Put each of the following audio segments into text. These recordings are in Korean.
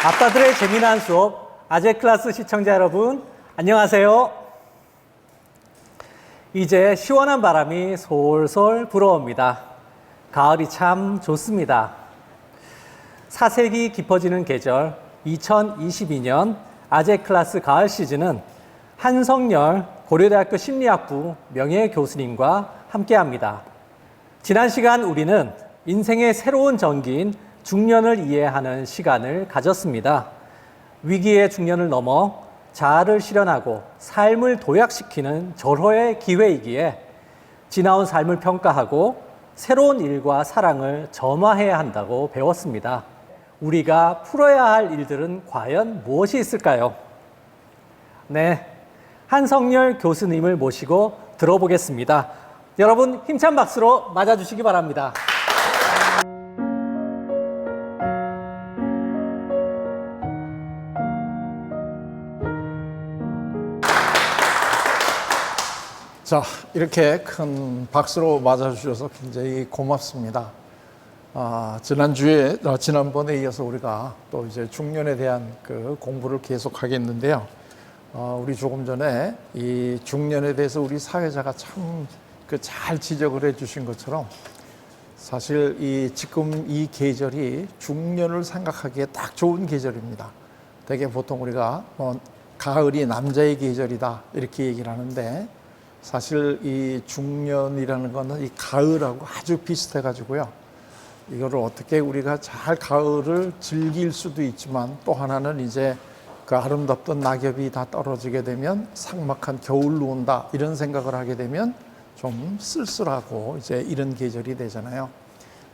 아빠들의 재미난 수업 아재 클래스 시청자 여러분 안녕하세요. 이제 시원한 바람이 솔솔 불어옵니다. 가을이 참 좋습니다. 사색이 깊어지는 계절 2022년 아재 클래스 가을 시즌은 한성열 고려대학교 심리학부 명예교수님과 함께합니다. 지난 시간 우리는 인생의 새로운 전기인 중년을 이해하는 시간을 가졌습니다. 위기의 중년을 넘어 자아를 실현하고 삶을 도약시키는 절호의 기회이기에 지나온 삶을 평가하고 새로운 일과 사랑을 점화해야 한다고 배웠습니다. 우리가 풀어야 할 일들은 과연 무엇이 있을까요? 네, 한성열 교수님을 모시고 들어보겠습니다. 여러분 힘찬 박수로 맞아주시기 바랍니다. 자, 이렇게 큰 박수로 맞아주셔서 굉장히 고맙습니다. 지난번에 이어서 우리가 또 이제 중년에 대한 그 공부를 계속 하겠는데요. 우리 조금 전에 이 중년에 대해서 우리 사회자가 참 잘 지적을 해 주신 것처럼 사실 지금 이 계절이 중년을 생각하기에 딱 좋은 계절입니다. 되게 보통 우리가 가을이 남자의 계절이다 이렇게 얘기를 하는데 사실 이 중년이라는 거는 이 가을하고 아주 비슷해 가지고요. 이거를 어떻게 우리가 잘 가을을 즐길 수도 있지만 또 하나는 이제 그 아름답던 낙엽이 다 떨어지게 되면 삭막한 겨울로 온다 이런 생각을 하게 되면 좀 쓸쓸하고 이제 이런 계절이 되잖아요.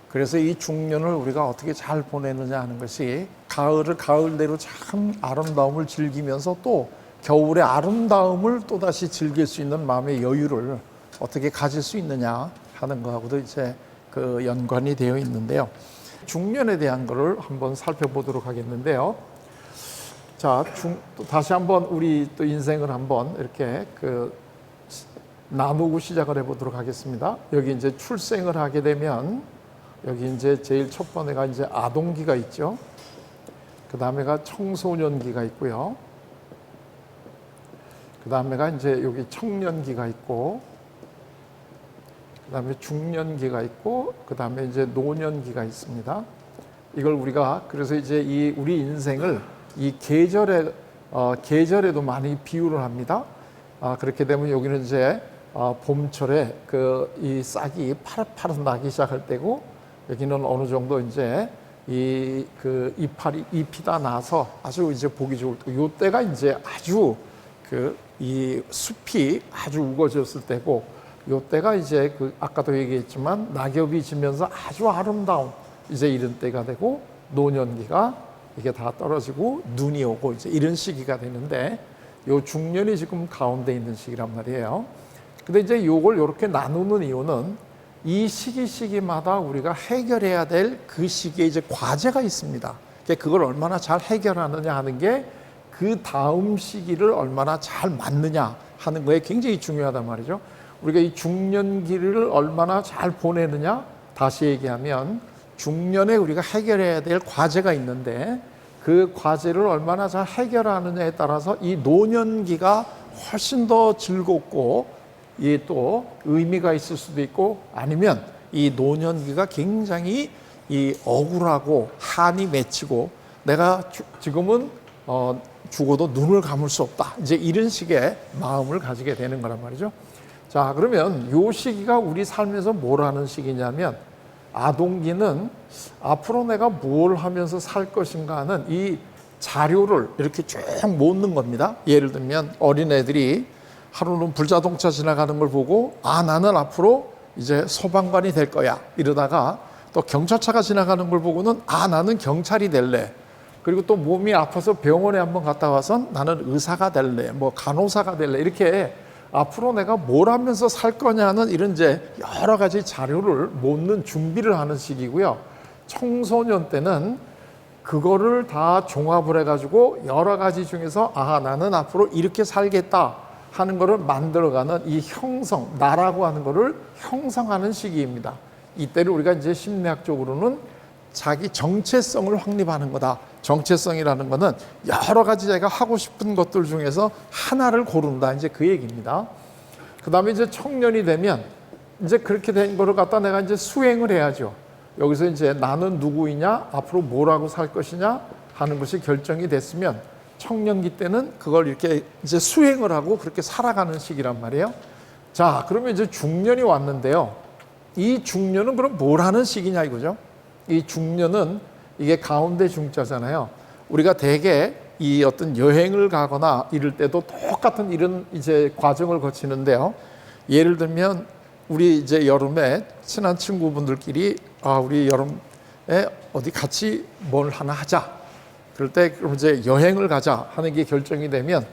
그래서 이 중년을 우리가 어떻게 잘 보내느냐 하는 것이 가을을 가을대로 참 아름다움을 즐기면서 또 겨울의 아름다움을 또다시 즐길 수 있는 마음의 여유를 어떻게 가질 수 있느냐 하는 거하고도 이제 그 연관이 되어 있는데요. 중년에 대한 거를 한번 살펴보도록 하겠는데요. 자, 다시 한번 우리 또 인생을 한번 이렇게 나누고 시작을 해보도록 하겠습니다. 여기 이제 출생을 하게 되면 여기 이제 제일 첫 번째가 이제 아동기가 있죠. 그 다음에가 청소년기가 있고요. 그 다음에가 이제 여기 청년기가 있고, 그 다음에 중년기가 있고, 그 다음에 이제 노년기가 있습니다. 이걸 우리가 그래서 이제 우리 인생을 이 계절에도 많이 비유를 합니다. 그렇게 되면 여기는 이제 봄철에 이 싹이 파릇파릇 나기 시작할 때고, 여기는 어느 정도 이제 잎이 다 나서 아주 이제 보기 좋을 때, 요 때가 이제 아주 이 숲이 아주 우거졌을 때고, 요 때가 이제 아까도 얘기했지만 낙엽이 지면서 아주 아름다운 이제 이런 때가 되고, 노년기가 이게 다 떨어지고 눈이 오고 이제 이런 시기가 되는데, 요 중년이 지금 가운데 있는 시기란 말이에요. 근데 이제 요걸 이렇게 나누는 이유는 이 시기마다 우리가 해결해야 될 그 시기에 이제 과제가 있습니다. 그걸 얼마나 잘 해결하느냐 하는 게 그 다음 시기를 얼마나 잘 맞느냐 하는 거에 굉장히 중요하단 말이죠. 우리가 이 중년기를 얼마나 잘 보내느냐, 다시 얘기하면 중년에 우리가 해결해야 될 과제가 있는데 그 과제를 얼마나 잘 해결하느냐에 따라서 이 노년기가 훨씬 더 즐겁고 또 의미가 있을 수도 있고, 아니면 이 노년기가 굉장히 억울하고 한이 맺히고 내가 지금은 죽어도 눈을 감을 수 없다 이제 이런 식의 마음을 가지게 되는 거란 말이죠. 자, 그러면 요 시기가 우리 삶에서 뭘 하는 시기냐면, 아동기는 앞으로 내가 뭘 하면서 살 것인가 하는 이 자료를 이렇게 쭉 모으는 겁니다. 예를 들면 어린애들이 하루는 불자동차 지나가는 걸 보고 나는 앞으로 이제 소방관이 될 거야 이러다가 또 경찰차가 지나가는 걸 보고는 나는 경찰이 될래. 그리고 또 몸이 아파서 병원에 한번 갔다 와서 나는 의사가 될래, 간호사가 될래, 이렇게 앞으로 내가 뭘 하면서 살 거냐는 이런 이제 여러 가지 자료를 모으는 준비를 하는 시기고요. 청소년 때는 그거를 다 종합을 해가지고 여러 가지 중에서 나는 앞으로 이렇게 살겠다 하는 거를 만들어가는 이 형성, 나라고 하는 거를 형성하는 시기입니다. 이때를 우리가 이제 심리학적으로는 자기 정체성을 확립하는 거다. 정체성이라는 거는 여러 가지 자기가 하고 싶은 것들 중에서 하나를 고른다. 이제 그 얘기입니다. 그 다음에 이제 청년이 되면 이제 그렇게 된 거를 갖다 내가 이제 수행을 해야죠. 여기서 이제 나는 누구이냐, 앞으로 뭐라고 살 것이냐 하는 것이 결정이 됐으면 청년기 때는 그걸 이렇게 이제 수행을 하고 그렇게 살아가는 시기란 말이에요. 자, 그러면 이제 중년이 왔는데요. 이 중년은 그럼 뭘 하는 시기냐 이거죠. 이 중년은 이게 가운데 중자잖아요. 우리가 대개 이 어떤 여행을 가거나 이럴 때도 똑같은 이런 이제 과정을 거치는데요. 예를 들면 우리 이제 여름에 친한 친구분들끼리 우리 여름에 어디 같이 뭘 하나 하자. 그럴 때 그럼 이제 여행을 가자 하는 게 결정이 되면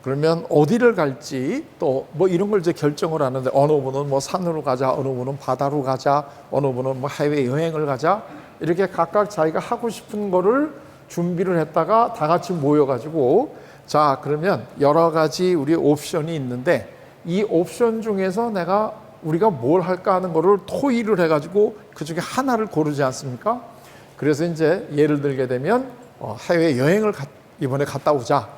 그러면 어디를 갈지 또 뭐 이런 걸 이제 결정을 하는데 어느 분은 뭐 산으로 가자, 어느 분은 바다로 가자, 어느 분은 뭐 해외 여행을 가자 이렇게 각각 자기가 하고 싶은 거를 준비를 했다가 다 같이 모여가지고 자 그러면 여러 가지 우리 옵션이 있는데 이 옵션 중에서 우리가 뭘 할까 하는 거를 토의를 해가지고 그 중에 하나를 고르지 않습니까? 그래서 이제 예를 들게 되면 해외 여행을 이번에 갔다 오자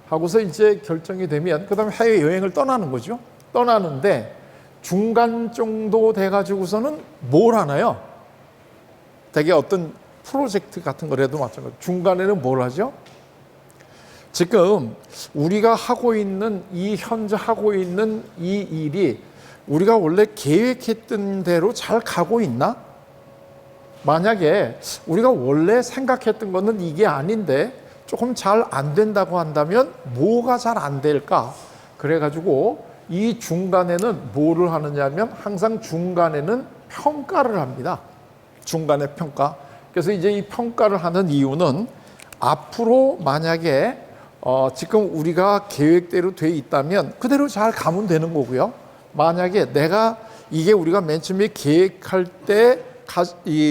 하고서 이제 결정이 되면 그 다음에 해외 여행을 떠나는 거죠. 떠나는데 중간 정도 돼가지고서는 뭘 하나요? 되게 어떤 프로젝트 같은 거라도 마찬가지로 중간에는 뭘 하죠? 지금 우리가 하고 있는 현재 하고 있는 이 일이 우리가 원래 계획했던 대로 잘 가고 있나? 만약에 우리가 원래 생각했던 거는 이게 아닌데 조금 잘 안 된다고 한다면 뭐가 잘 안 될까? 그래가지고 이 중간에는 뭐를 하느냐면 항상 중간에는 평가를 합니다. 중간에 평가. 그래서 이제 이 평가를 하는 이유는 앞으로 만약에 지금 우리가 계획대로 돼 있다면 그대로 잘 가면 되는 거고요. 만약에 이게 우리가 맨 처음에 계획할 때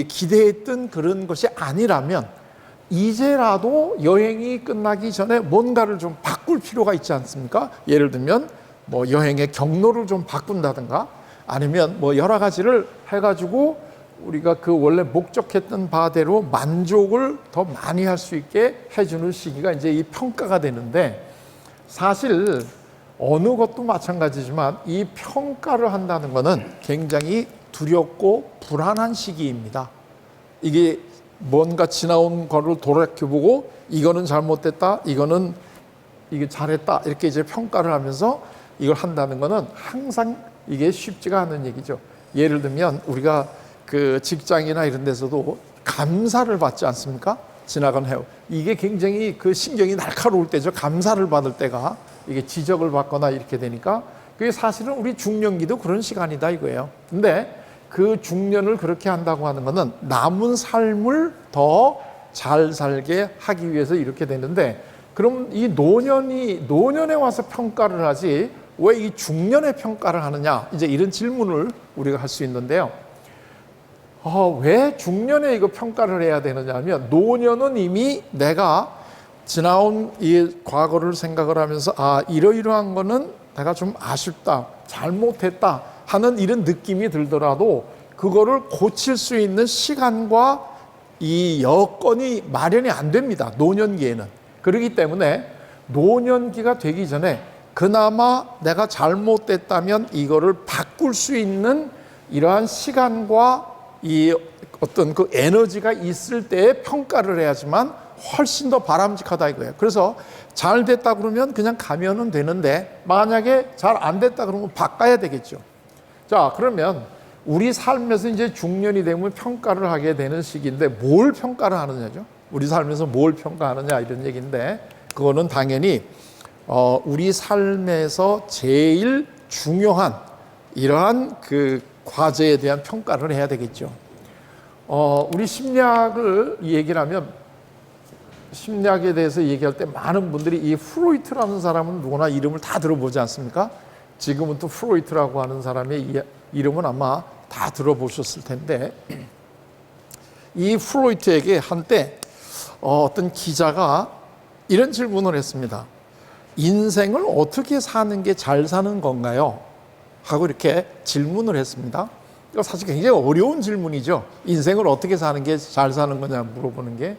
기대했던 그런 것이 아니라면 이제라도 여행이 끝나기 전에 뭔가를 좀 바꿀 필요가 있지 않습니까? 예를 들면 뭐 여행의 경로를 좀 바꾼다든가 아니면 뭐 여러 가지를 해가지고 우리가 그 원래 목적했던 바대로 만족을 더 많이 할 수 있게 해주는 시기가 이제 이 평가가 되는데 사실 어느 것도 마찬가지지만 이 평가를 한다는 것은 굉장히 두렵고 불안한 시기입니다. 이게 뭔가 지나온 거를 돌이켜보고 이거는 잘못됐다, 이게 잘했다 이렇게 이제 평가를 하면서 이걸 한다는 것은 항상 이게 쉽지가 않은 얘기죠. 예를 들면 우리가 그 직장이나 이런 데서도 감사를 받지 않습니까? 지나간 해요. 이게 굉장히 그 신경이 날카로울 때죠. 감사를 받을 때가 이게 지적을 받거나 이렇게 되니까 그게 사실은 우리 중년기도 그런 시간이다 이거예요. 근데 그 중년을 그렇게 한다고 하는 것은 남은 삶을 더 잘 살게 하기 위해서 이렇게 되는데 그럼 이 노년에 와서 평가를 하지 왜 이 중년에 평가를 하느냐 이제 이런 질문을 우리가 할 수 있는데요. 왜 중년에 이거 평가를 해야 되느냐 하면 노년은 이미 내가 지나온 이 과거를 생각을 하면서 이러이러한 거는 내가 좀 아쉽다, 잘못했다 하는 이런 느낌이 들더라도 그거를 고칠 수 있는 시간과 이 여건이 마련이 안 됩니다. 노년기에는. 그렇기 때문에 노년기가 되기 전에 그나마 내가 잘못됐다면 이거를 바꿀 수 있는 이러한 시간과 이 어떤 그 에너지가 있을 때에 평가를 해야지만 훨씬 더 바람직하다 이거예요. 그래서 잘 됐다 그러면 그냥 가면은 되는데 만약에 잘 안 됐다 그러면 바꿔야 되겠죠. 자, 그러면 우리 삶에서 이제 중년이 되면 평가를 하게 되는 시기인데 뭘 평가를 하느냐죠. 우리 삶에서 뭘 평가하느냐 이런 얘기인데 그거는 당연히 우리 삶에서 제일 중요한 이러한 그 과제에 대한 평가를 해야 되겠죠. 우리 심리학을 얘기를 하면 심리학에 대해서 얘기할 때 많은 분들이 이 프로이트라는 사람은 누구나 이름을 다 들어보지 않습니까? 지금은 또 프로이트라고 하는 사람의 이름은 아마 다 들어보셨을 텐데 이 프로이트에게 한때 어떤 기자가 이런 질문을 했습니다. 인생을 어떻게 사는 게 잘 사는 건가요? 하고 이렇게 질문을 했습니다. 이거 사실 굉장히 어려운 질문이죠. 인생을 어떻게 사는 게 잘 사는 거냐 물어보는 게.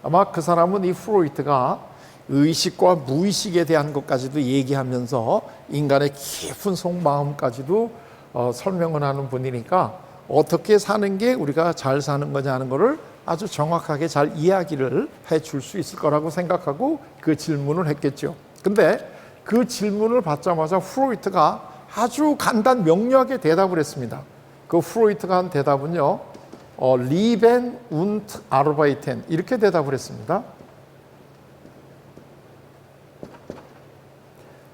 아마 그 사람은 이 프로이트가 의식과 무의식에 대한 것까지도 얘기하면서 인간의 깊은 속마음까지도 설명을 하는 분이니까 어떻게 사는 게 우리가 잘 사는 거냐 하는 거를 아주 정확하게 잘 이야기를 해 줄 수 있을 거라고 생각하고 그 질문을 했겠죠. 근데 그 질문을 받자마자 프로이트가 아주 간단 명료하게 대답을 했습니다. 그 프로이트가 한 대답은요, Leben und Arbeiten 이렇게 대답을 했습니다.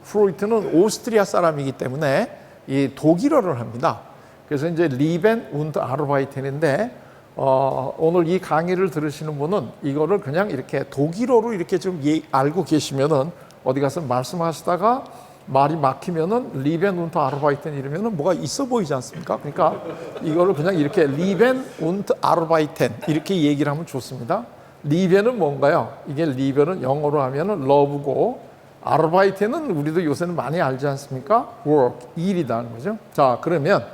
프로이트는 오스트리아 사람이기 때문에 이 독일어를 합니다. 그래서 이제 Leben und Arbeiten인데 오늘 이 강의를 들으시는 분은 이거를 그냥 이렇게 독일어로 이렇게 좀 알고 계시면은 어디 가서 말씀하시다가 말이 막히면은 Leben und Arbeiten 이러면은 뭐가 있어 보이지 않습니까? 그러니까 이거를 그냥 이렇게 Leben und Arbeiten 이렇게 얘기를 하면 좋습니다. Lieben은 뭔가요? 이게 Lieben은 영어로 하면은 love고 Arbeiten은 우리도 요새는 많이 알지 않습니까? work, 일이다는 거죠. 자, 그러면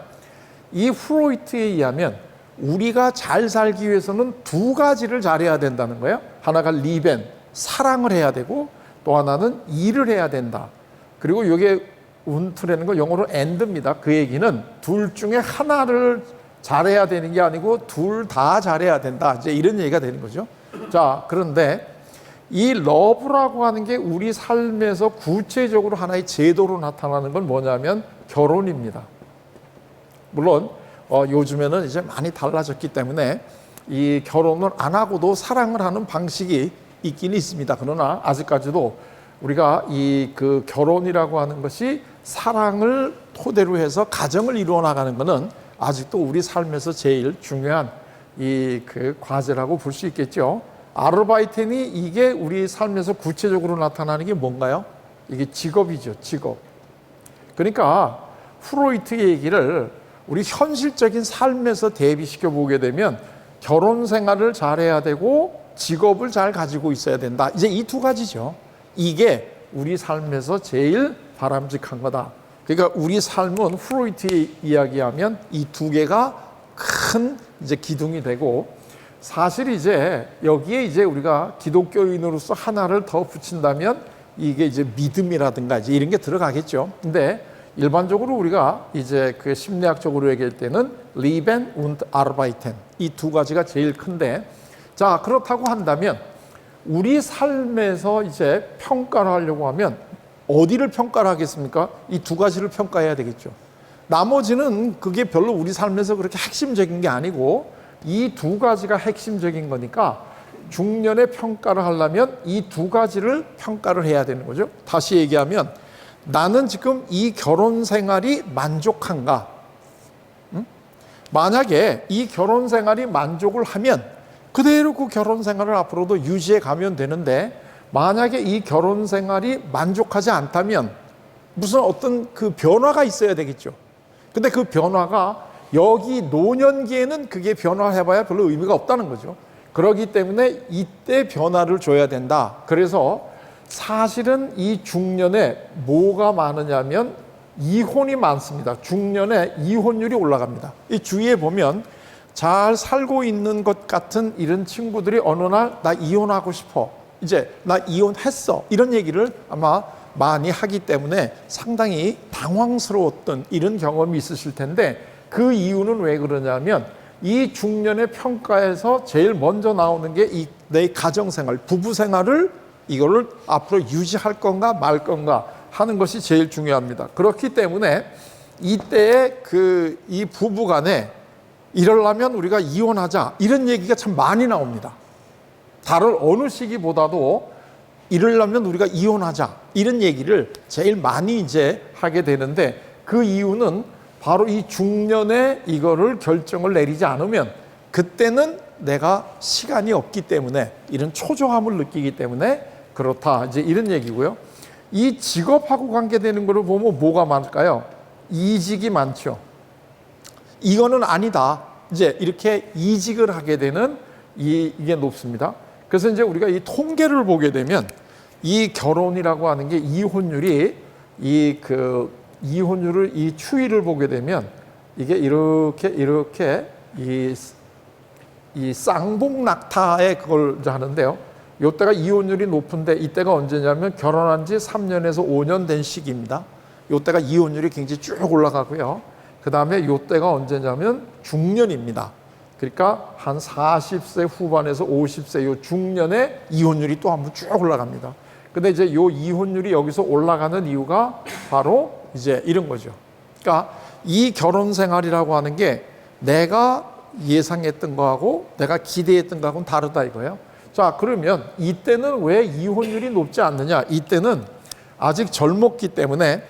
이 프로이트에 의하면 우리가 잘 살기 위해서는 두 가지를 잘해야 된다는 거예요. 하나가 리벤, 사랑을 해야 되고 또 하나는 일을 해야 된다. 그리고 이게 운트라는 거 영어로 and입니다. 그 얘기는 둘 중에 하나를 잘해야 되는 게 아니고 둘 다 잘해야 된다. 이제 이런 얘기가 되는 거죠. 자, 그런데 이 러브라고 하는 게 우리 삶에서 구체적으로 하나의 제도로 나타나는 건 뭐냐면 결혼입니다. 물론 요즘에는 이제 많이 달라졌기 때문에 이 결혼을 안 하고도 사랑을 하는 방식이 있긴 있습니다. 그러나 아직까지도 우리가 이 그 결혼이라고 하는 것이 사랑을 토대로 해서 가정을 이루어 나가는 것은 아직도 우리 삶에서 제일 중요한 이 그 과제라고 볼 수 있겠죠. 아르바이텐이 이게 우리 삶에서 구체적으로 나타나는 게 뭔가요? 이게 직업이죠, 직업. 그러니까 프로이트의 얘기를 우리 현실적인 삶에서 대비시켜 보게 되면 결혼 생활을 잘해야 되고 직업을 잘 가지고 있어야 된다. 이제 이 두 가지죠. 이게 우리 삶에서 제일 바람직한 거다. 그러니까 우리 삶은 프로이트의 이야기하면 이 두 개가 큰 이제 기둥이 되고 사실 이제 여기에 이제 우리가 기독교인으로서 하나를 더 붙인다면 이게 이제 믿음이라든가 이제 이런 게 들어가겠죠. 근데 일반적으로 우리가 이제 그 심리학적으로 얘기할 때는 Leben und Arbeiten 이 두 가지가 제일 큰데 자, 그렇다고 한다면 우리 삶에서 이제 평가를 하려고 하면 어디를 평가를 하겠습니까? 이 두 가지를 평가해야 되겠죠. 나머지는 그게 별로 우리 삶에서 그렇게 핵심적인 게 아니고 이 두 가지가 핵심적인 거니까 중년의 평가를 하려면 이 두 가지를 평가를 해야 되는 거죠. 다시 얘기하면 나는 지금 이 결혼 생활이 만족한가? 만약에 이 결혼 생활이 만족을 하면 그대로 그 결혼 생활을 앞으로도 유지해 가면 되는데 만약에 이 결혼 생활이 만족하지 않다면 무슨 어떤 그 변화가 있어야 되겠죠. 근데 그 변화가 여기 노년기에는 그게 변화해봐야 별로 의미가 없다는 거죠. 그렇기 때문에 이때 변화를 줘야 된다. 그래서 사실은 이 중년에 뭐가 많으냐면 이혼이 많습니다. 중년에 이혼율이 올라갑니다. 이 주위에 보면 잘 살고 있는 것 같은 이런 친구들이 어느 날 나 이혼하고 싶어. 이제 나 이혼했어. 이런 얘기를 아마 많이 하기 때문에 상당히 당황스러웠던 이런 경험이 있으실 텐데 그 이유는 왜 그러냐면 이 중년의 평가에서 제일 먼저 나오는 게 이 내 가정생활, 부부생활을 이거를 앞으로 유지할 건가 말 건가 하는 것이 제일 중요합니다. 그렇기 때문에 이때에 이 부부 간에 이러려면 우리가 이혼하자 이런 얘기가 참 많이 나옵니다. 다른 어느 시기보다도 이러려면 우리가 이혼하자 이런 얘기를 제일 많이 이제 하게 되는데 그 이유는 바로 이 중년에 이거를 결정을 내리지 않으면 그때는 내가 시간이 없기 때문에 이런 초조함을 느끼기 때문에 그렇다. 이제 이런 얘기고요. 이 직업하고 관계되는 거를 보면 뭐가 많을까요? 이직이 많죠. 이거는 아니다. 이제 이렇게 이직을 하게 되는 이게 높습니다. 그래서 이제 우리가 이 통계를 보게 되면 이 결혼이라고 하는 게 이혼율이 이혼율을 이 추이를 보게 되면 이게 이렇게 이 쌍봉낙타에 그걸 하는데요. 이때가 이혼율이 높은데 이때가 언제냐면 결혼한 지 3년에서 5년 된 시기입니다. 이때가 이혼율이 굉장히 쭉 올라가고요. 그 다음에 이때가 언제냐면 중년입니다. 그러니까 한 40세 후반에서 50세 요 중년에 이혼율이 또 한번 쭉 올라갑니다. 근데 이제 요 이혼율이 여기서 올라가는 이유가 바로 이제 이런 거죠. 그러니까 이 결혼 생활이라고 하는 게 내가 예상했던 거하고 내가 기대했던 거하고는 다르다 이거예요. 자, 그러면 이때는 왜 이혼율이 높지 않느냐? 이때는 아직 젊었기 때문에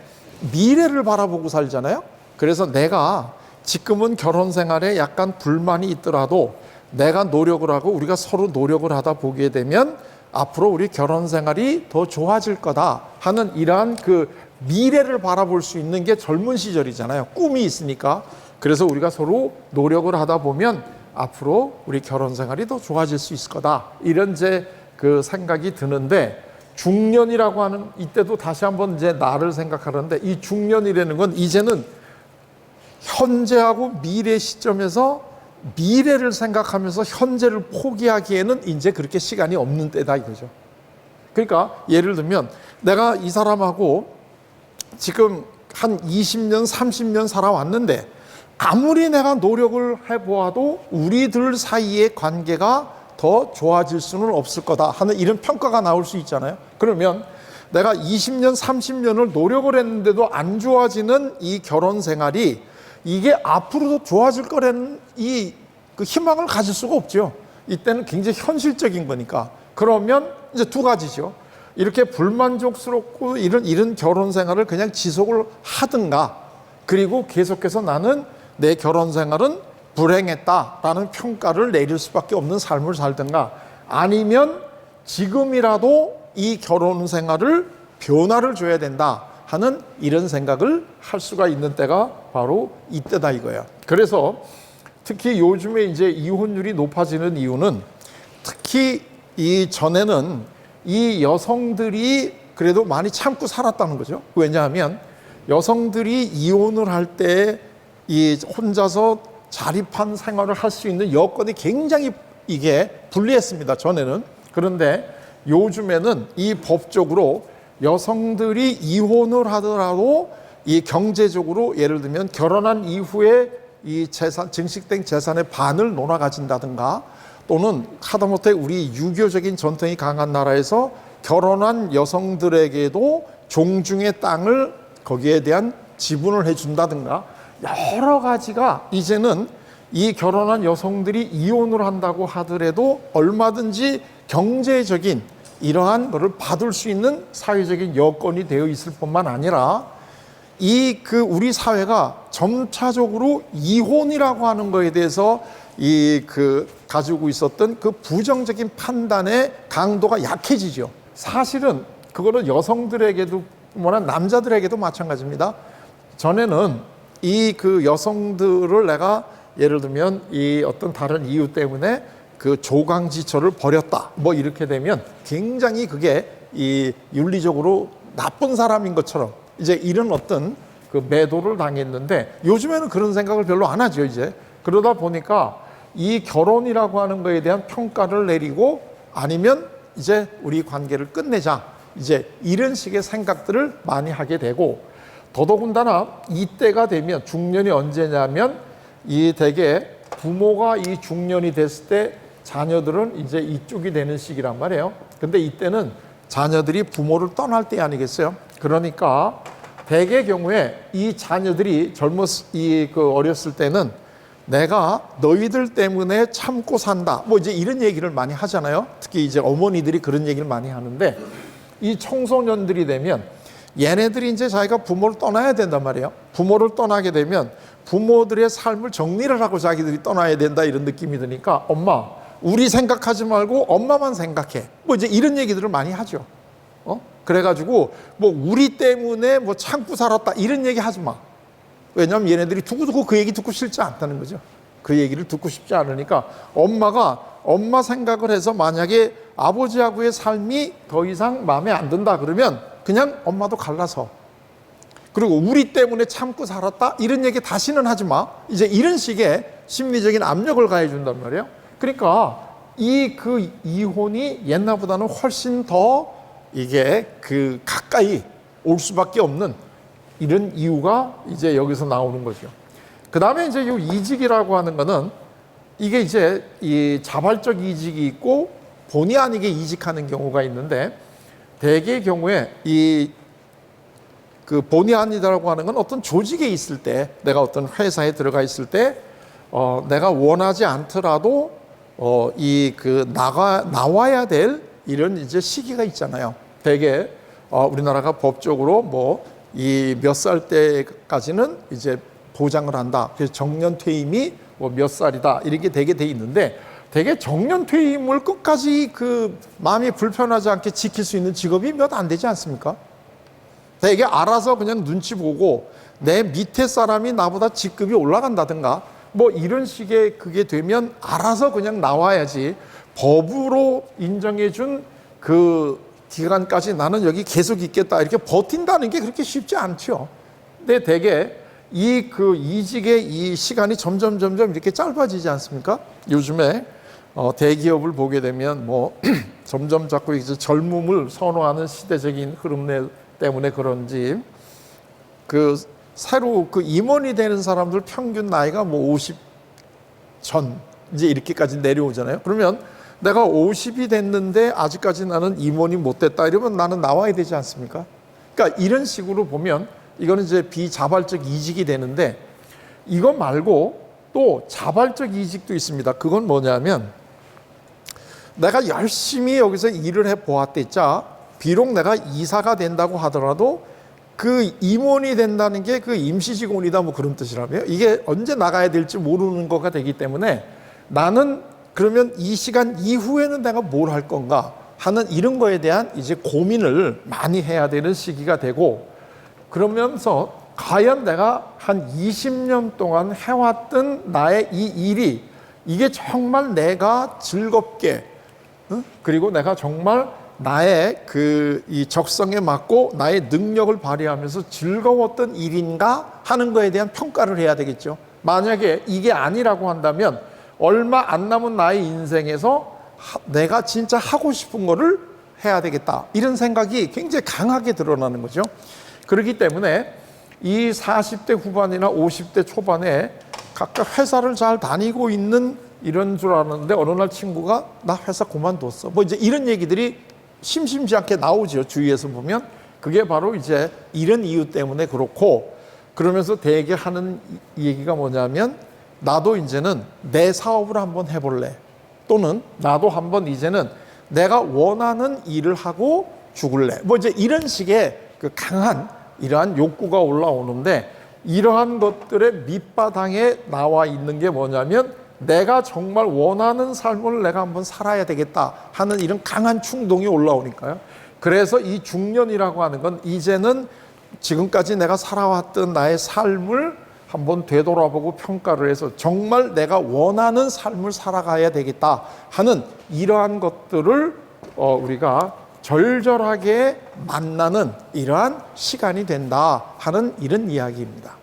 미래를 바라보고 살잖아요. 그래서 내가 지금은 결혼 생활에 약간 불만이 있더라도 내가 노력을 하고 우리가 서로 노력을 하다 보게 되면 앞으로 우리 결혼 생활이 더 좋아질 거다 하는 이러한 그 미래를 바라볼 수 있는 게 젊은 시절이잖아요. 꿈이 있으니까. 그래서 우리가 서로 노력을 하다 보면 앞으로 우리 결혼 생활이 더 좋아질 수 있을 거다. 이런 이제 그 생각이 드는데 중년이라고 하는 이때도 다시 한번 이제 나를 생각하는데 이 중년이라는 건 이제는 현재하고 미래 시점에서 미래를 생각하면서 현재를 포기하기에는 이제 그렇게 시간이 없는 때다 이거죠. 그러니까 예를 들면 내가 이 사람하고 지금 한 20년, 30년 살아왔는데 아무리 내가 노력을 해보아도 우리들 사이의 관계가 더 좋아질 수는 없을 거다 하는 이런 평가가 나올 수 있잖아요. 그러면 내가 20년, 30년을 노력을 했는데도 안 좋아지는 이 결혼 생활이 이게 앞으로도 좋아질 거라는 그 희망을 가질 수가 없죠. 이때는 굉장히 현실적인 거니까. 그러면 이제 두 가지죠. 이렇게 불만족스럽고 이런 결혼 생활을 그냥 지속을 하든가, 그리고 계속해서 나는 내 결혼 생활은 불행했다라는 평가를 내릴 수밖에 없는 삶을 살든가, 아니면 지금이라도 이 결혼 생활을 변화를 줘야 된다 하는 이런 생각을 할 수가 있는 때가 바로 이때다 이거야. 그래서 특히 요즘에 이제 이혼율이 높아지는 이유는 특히 이 전에는 이 여성들이 그래도 많이 참고 살았다는 거죠. 왜냐하면 여성들이 이혼을 할 때 이 혼자서 자립한 생활을 할 수 있는 여건이 굉장히 이게 불리했습니다. 전에는. 그런데 요즘에는 이 법적으로 여성들이 이혼을 하더라도 이 경제적으로 예를 들면 결혼한 이후에 이 재산, 증식된 재산의 반을 논아 가진다든가, 또는 하다못해 우리 유교적인 전통이 강한 나라에서 결혼한 여성들에게도 종중의 땅을 거기에 대한 지분을 해준다든가, 여러 가지가 이제는 이 결혼한 여성들이 이혼을 한다고 하더라도 얼마든지 경제적인 이러한 것을 받을 수 있는 사회적인 여건이 되어 있을 뿐만 아니라 우리 사회가 점차적으로 이혼이라고 하는 것에 대해서 가지고 있었던 그 부정적인 판단의 강도가 약해지죠. 사실은 그거는 여성들에게도 뭐나 남자들에게도 마찬가지입니다. 전에는 여성들을 내가 예를 들면 이 어떤 다른 이유 때문에 그 조강지처를 벌였다 뭐 이렇게 되면 굉장히 그게 이 윤리적으로 나쁜 사람인 것처럼 이제 이런 어떤 그 매도를 당했는데, 요즘에는 그런 생각을 별로 안 하죠. 이제 그러다 보니까 이 결혼이라고 하는 거에 대한 평가를 내리고, 아니면 이제 우리 관계를 끝내자, 이제 이런 식의 생각들을 많이 하게 되고, 더더군다나 이때가 되면 중년이 언제냐면 이 대개 부모가 이 중년이 됐을 때 자녀들은 이제 이쪽이 되는 시기란 말이에요. 근데 이때는 자녀들이 부모를 떠날 때 아니겠어요? 그러니까 대개 경우에 이 자녀들이 어렸을 때는 내가 너희들 때문에 참고 산다 뭐 이제 이런 얘기를 많이 하잖아요. 특히 이제 어머니들이 그런 얘기를 많이 하는데, 이 청소년들이 되면 얘네들이 이제 자기가 부모를 떠나야 된단 말이에요. 부모를 떠나게 되면 부모들의 삶을 정리를 하고 자기들이 떠나야 된다 이런 느낌이 드니까, 엄마 우리 생각하지 말고 엄마만 생각해 뭐 이제 이런 얘기들을 많이 하죠. 그래가지고 뭐 우리 때문에 뭐 참고 살았다 이런 얘기 하지 마. 왜냐하면 얘네들이 두고두고 그 얘기 듣고 싶지 않다는 거죠. 그 얘기를 듣고 싶지 않으니까 엄마 생각을 해서 만약에 아버지하고의 삶이 더 이상 마음에 안 든다 그러면 그냥 엄마도 갈라서, 그리고 우리 때문에 참고 살았다 이런 얘기 다시는 하지 마. 이제 이런 식의 심리적인 압력을 가해준단 말이에요. 그러니까 그 이혼이 옛날보다는 훨씬 더 이게 그 가까이 올 수밖에 없는 이런 이유가 이제 여기서 나오는 거죠. 그 다음에 이제 이 이직이라고 하는 거는 이게 이제 이 자발적 이직이 있고 본의 아니게 이직하는 경우가 있는데, 대개의 경우에 그 본의 아니다라고 하는 건 어떤 조직에 있을 때, 내가 어떤 회사에 들어가 있을 때 내가 원하지 않더라도 나와야 될 이런 이제 시기가 있잖아요. 대개 우리나라가 법적으로 뭐 이 몇 살 때까지는 이제 보장을 한다. 그래서 정년 퇴임이 뭐 몇 살이다 이렇게 되게 돼 있는데, 대개 정년 퇴임을 끝까지 그 마음이 불편하지 않게 지킬 수 있는 직업이 몇 안 되지 않습니까? 대개 알아서 그냥 눈치 보고 내 밑에 사람이 나보다 직급이 올라간다든가 뭐 이런 식의 그게 되면 알아서 그냥 나와야지, 법으로 인정해 준 그 기간까지 나는 여기 계속 있겠다 이렇게 버틴다는 게 그렇게 쉽지 않죠. 근데 대개 그 이직의 이 시간이 점점 이렇게 짧아지지 않습니까? 요즘에 대기업을 보게 되면 뭐 점점 자꾸 이제 젊음을 선호하는 시대적인 흐름 때문에 그런지 그 새로 그 임원이 되는 사람들 평균 나이가 뭐 50 전 이제 이렇게까지 내려오잖아요. 그러면 내가 50이 됐는데 아직까지 나는 임원이 못 됐다 이러면 나는 나와야 되지 않습니까? 그러니까 이런 식으로 보면 이거는 이제 비자발적 이직이 되는데, 이거 말고 또 자발적 이직도 있습니다. 그건 뭐냐면 내가 열심히 여기서 일을 해 보았댔자 비록 내가 이사가 된다고 하더라도 그 임원이 된다는 게 그 임시직원이다 뭐 그런 뜻이라며요. 이게 언제 나가야 될지 모르는 거가 되기 때문에 나는 그러면 이 시간 이후에는 내가 뭘 할 건가 하는 이런 거에 대한 이제 고민을 많이 해야 되는 시기가 되고, 그러면서 과연 내가 한 20년 동안 해왔던 나의 이 일이 이게 정말 내가 즐겁게 그리고 내가 정말 나의 이 적성에 맞고 나의 능력을 발휘하면서 즐거웠던 일인가 하는 거에 대한 평가를 해야 되겠죠. 만약에 이게 아니라고 한다면 얼마 안 남은 나의 인생에서 내가 진짜 하고 싶은 거를 해야 되겠다 이런 생각이 굉장히 강하게 드러나는 거죠. 그렇기 때문에 이 40대 후반이나 50대 초반에 각각 회사를 잘 다니고 있는 이런 줄 알았는데 어느 날 친구가 나 회사 그만뒀어 뭐 이제 이런 얘기들이 심심치 않게 나오죠. 주위에서 보면 그게 바로 이제 이런 이유 때문에 그렇고, 그러면서 대개 하는 얘기가 뭐냐면 나도 이제는 내 사업을 한번 해볼래, 또는 나도 한번 이제는 내가 원하는 일을 하고 죽을래 뭐 이제 이런 식의 그 강한 이러한 욕구가 올라오는데, 이러한 것들의 밑바탕에 나와 있는 게 뭐냐면 내가 정말 원하는 삶을 내가 한번 살아야 되겠다 하는 이런 강한 충동이 올라오니까요. 그래서 이 중년이라고 하는 건 이제는 지금까지 내가 살아왔던 나의 삶을 한번 되돌아보고 평가를 해서 정말 내가 원하는 삶을 살아가야 되겠다 하는 이러한 것들을 우리가 절절하게 만나는 이러한 시간이 된다 하는 이런 이야기입니다.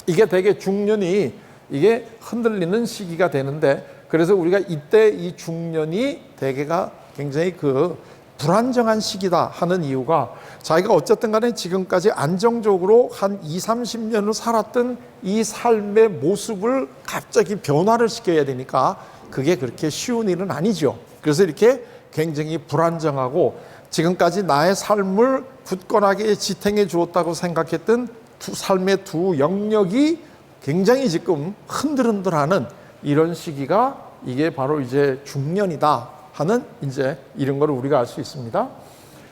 이게 되게 중년이 이게 흔들리는 시기가 되는데, 그래서 우리가 이때 이 중년이 대개가 굉장히 그 불안정한 시기다 하는 이유가, 자기가 어쨌든 간에 지금까지 안정적으로 한 20, 30년을 살았던 이 삶의 모습을 갑자기 변화를 시켜야 되니까 그게 그렇게 쉬운 일은 아니죠. 그래서 이렇게 굉장히 불안정하고 지금까지 나의 삶을 굳건하게 지탱해 주었다고 생각했던 삶의 두 영역이 굉장히 지금 흔들흔들하는 이런 시기가 이게 바로 이제 중년이다 하는 이제 이런 거를 우리가 알 수 있습니다.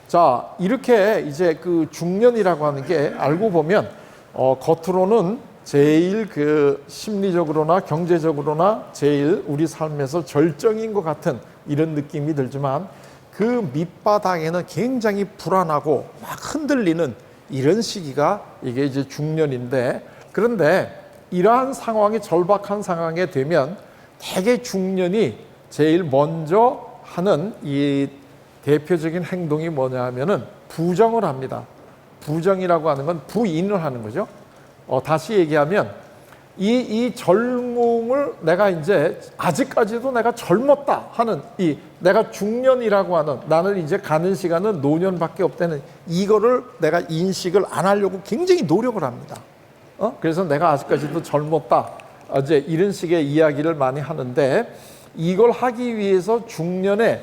자, 이렇게 이제 그 중년이라고 하는 게 알고 보면 겉으로는 제일 그 심리적으로나 경제적으로나 제일 우리 삶에서 절정인 것 같은 이런 느낌이 들지만 그 밑바닥에는 굉장히 불안하고 막 흔들리는 이런 시기가 이게 이제 중년인데, 그런데 이러한 상황이 절박한 상황에 되면 대개 중년이 제일 먼저 하는 이 대표적인 행동이 뭐냐 하면은 부정을 합니다. 부정이라고 하는 건 부인을 하는 거죠. 다시 얘기하면 이 젊음을 내가 이제 아직까지도 내가 젊었다 하는 이 내가 중년이라고 하는 나는 이제 가는 시간은 노년밖에 없다는 이거를 내가 인식을 안 하려고 굉장히 노력을 합니다. 그래서 내가 아직까지도 젊었다. 이제 이런 식의 이야기를 많이 하는데 이걸 하기 위해서 중년에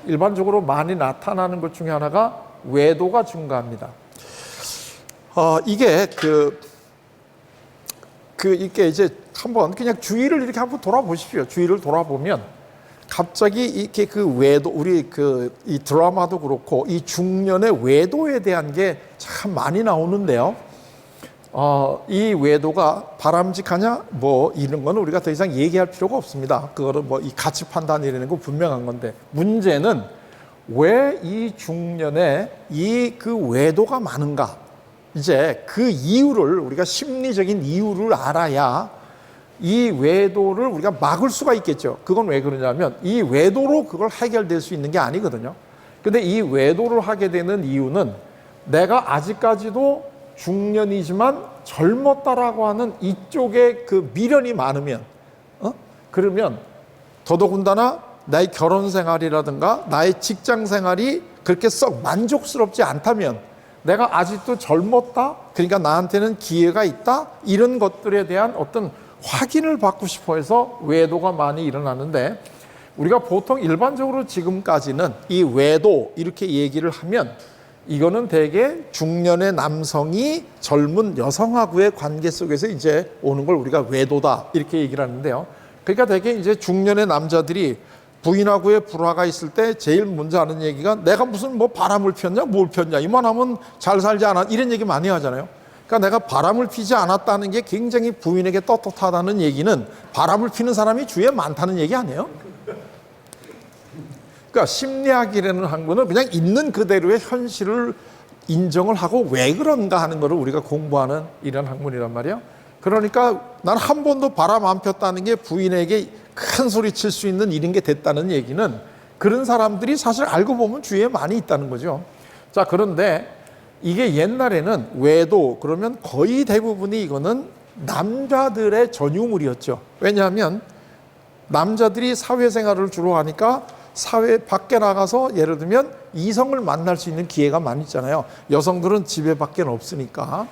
일반적으로 많이 나타나는 것 중에 하나가 외도가 증가합니다. 이게 이렇게 이제 한번 그냥 주위를 이렇게 한번 돌아보십시오. 주위를 돌아보면 갑자기 이렇게 그 외도 우리 이 드라마도 그렇고 이 중년의 외도에 대한 게 참 많이 나오는데요. 이 외도가 바람직하냐 뭐 이런 거는 우리가 더 이상 얘기할 필요가 없습니다. 그거는 뭐 이 가치 판단이라는 거 분명한 건데 문제는 왜 이 중년에 그 외도가 많은가? 이제 그 이유를 우리가 심리적인 이유를 알아야 이 외도를 우리가 막을 수가 있겠죠. 그건 왜 그러냐면 이 외도로 그걸 해결될 수 있는 게 아니거든요. 근데 이 외도를 하게 되는 이유는 내가 아직까지도 중년이지만 젊었다라고 하는 이쪽에 그 미련이 많으면 그러면 더더군다나 나의 결혼 생활이라든가 나의 직장 생활이 그렇게 썩 만족스럽지 않다면 내가 아직도 젊었다? 그러니까 나한테는 기회가 있다? 이런 것들에 대한 어떤 확인을 받고 싶어 해서 외도가 많이 일어나는데 우리가 보통 일반적으로 지금까지는 이 외도 이렇게 얘기를 하면 이거는 대개 중년의 남성이 젊은 여성하고의 관계 속에서 이제 오는 걸 우리가 외도다 이렇게 얘기를 하는데요. 그러니까 대개 이제 중년의 남자들이 부인하고의 불화가 있을 때 제일 먼저 하는 얘기가 내가 무슨 뭐 바람을 폈냐 뭘 폈냐 이만하면 잘 살지 않아 이런 얘기 많이 하잖아요. 그러니까 내가 바람을 피지 않았다는 게 굉장히 부인에게 떳떳하다는 얘기는 바람을 피는 사람이 주위에 많다는 얘기 아니에요? 그러니까 심리학이라는 학문은 그냥 있는 그대로의 현실을 인정을 하고 왜 그런가 하는 거를 우리가 공부하는 이런 학문이란 말이에요. 그러니까 난 한 번도 바람 안 폈다는 게 부인에게 큰 소리 칠 수 있는 이런 게 됐다는 얘기는 그런 사람들이 사실 알고 보면 주위에 많이 있다는 거죠. 자, 그런데 이게 옛날에는 외도 그러면 거의 대부분이 이거는 남자들의 전유물이었죠. 왜냐하면 남자들이 사회생활을 주로 하니까 사회 밖에 나가서 예를 들면 이성을 만날 수 있는 기회가 많이 있잖아요. 여성들은 집에 밖에 없으니까.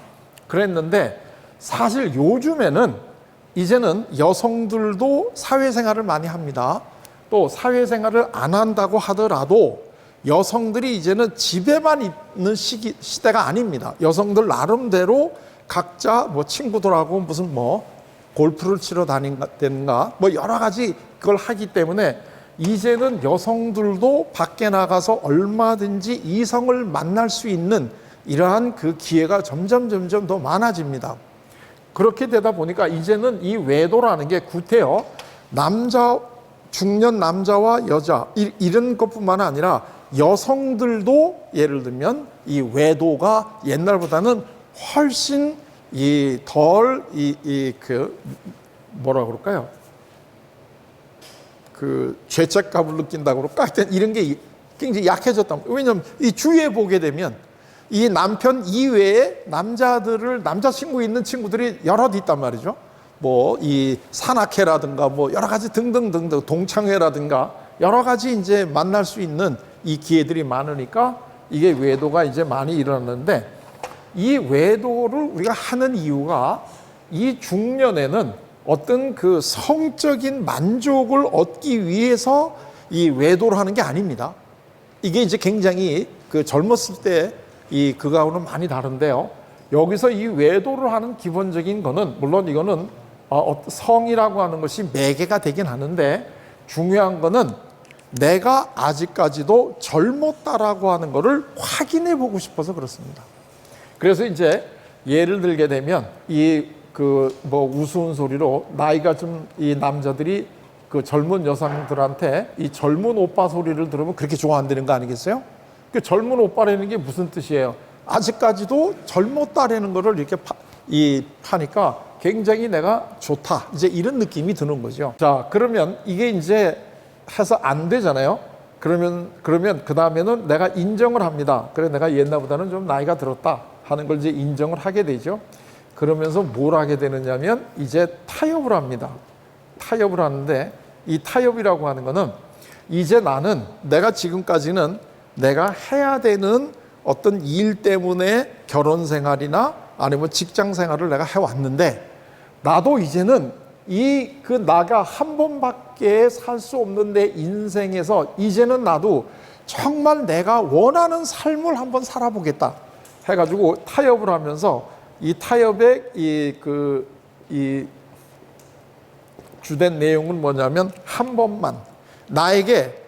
그랬는데 사실 요즘에는 이제는 여성들도 사회생활을 많이 합니다. 또 사회생활을 안 한다고 하더라도 여성들이 이제는 집에만 있는 시대가 아닙니다. 여성들 나름대로 각자 뭐 친구들하고 무슨 뭐 골프를 치러 다닌다든가 뭐 여러 가지 그걸 하기 때문에 이제는 여성들도 밖에 나가서 얼마든지 이성을 만날 수 있는 이러한 그 기회가 점점 더 많아집니다. 그렇게 되다 보니까 이제는 이 외도라는 게 구태여 중년 남자와 여자 이런 것뿐만 아니라 여성들도 예를 들면 이 외도가 옛날보다는 훨씬 뭐라 그럴까요? 그 죄책감을 느낀다고 그럴까? 하여튼 이런 게 굉장히 약해졌다. 왜냐하면 이 주위에 보게 되면 이 남편 이외에 남자친구 있는 친구들이 여럿 있단 말이죠. 뭐 이 산악회라든가 뭐 여러 가지 등등등등 동창회라든가 여러 가지 이제 만날 수 있는 이 기회들이 많으니까 이게 외도가 이제 많이 일어났는데 이 외도를 우리가 하는 이유가 이 중년에는 어떤 그 성적인 만족을 얻기 위해서 이 외도를 하는 게 아닙니다. 이게 이제 굉장히 그 젊었을 때 그거하고는 많이 다른데요. 여기서 이 외도를 하는 기본적인 거는 물론 이거는 성이라고 하는 것이 매개가 되긴 하는데 중요한 거는 내가 아직까지도 젊었다라고 하는 거를 확인해 보고 싶어서 그렇습니다. 그래서 이제 예를 들게 되면 우스운 소리로 나이가 좀 이 남자들이 그 젊은 여성들한테 이 젊은 오빠 소리를 들으면 그렇게 좋아한다는 거 아니겠어요? 그 젊은 오빠라는 게 무슨 뜻이에요? 아직까지도 젊었다라는 거를 이렇게 파니까 굉장히 내가 좋다. 이제 이런 느낌이 드는 거죠. 자, 그러면 이게 이제 해서 안 되잖아요. 그러면 그 다음에는 내가 인정을 합니다. 그래 내가 옛날보다는 좀 나이가 들었다 하는 걸 이제 인정을 하게 되죠. 그러면서 뭘 하게 되느냐면 이제 타협을 합니다. 타협을 하는데 이 타협이라고 하는 거는 이제 나는 내가 지금까지는 내가 해야 되는 어떤 일 때문에 결혼 생활이나 아니면 직장 생활을 내가 해왔는데 나도 이제는 그 나가 한 번밖에 살 수 없는 내 인생에서 이제는 나도 정말 내가 원하는 삶을 한번 살아보겠다 해가지고 타협을 하면서 이 타협의 이 주된 내용은 뭐냐면 한 번만 나에게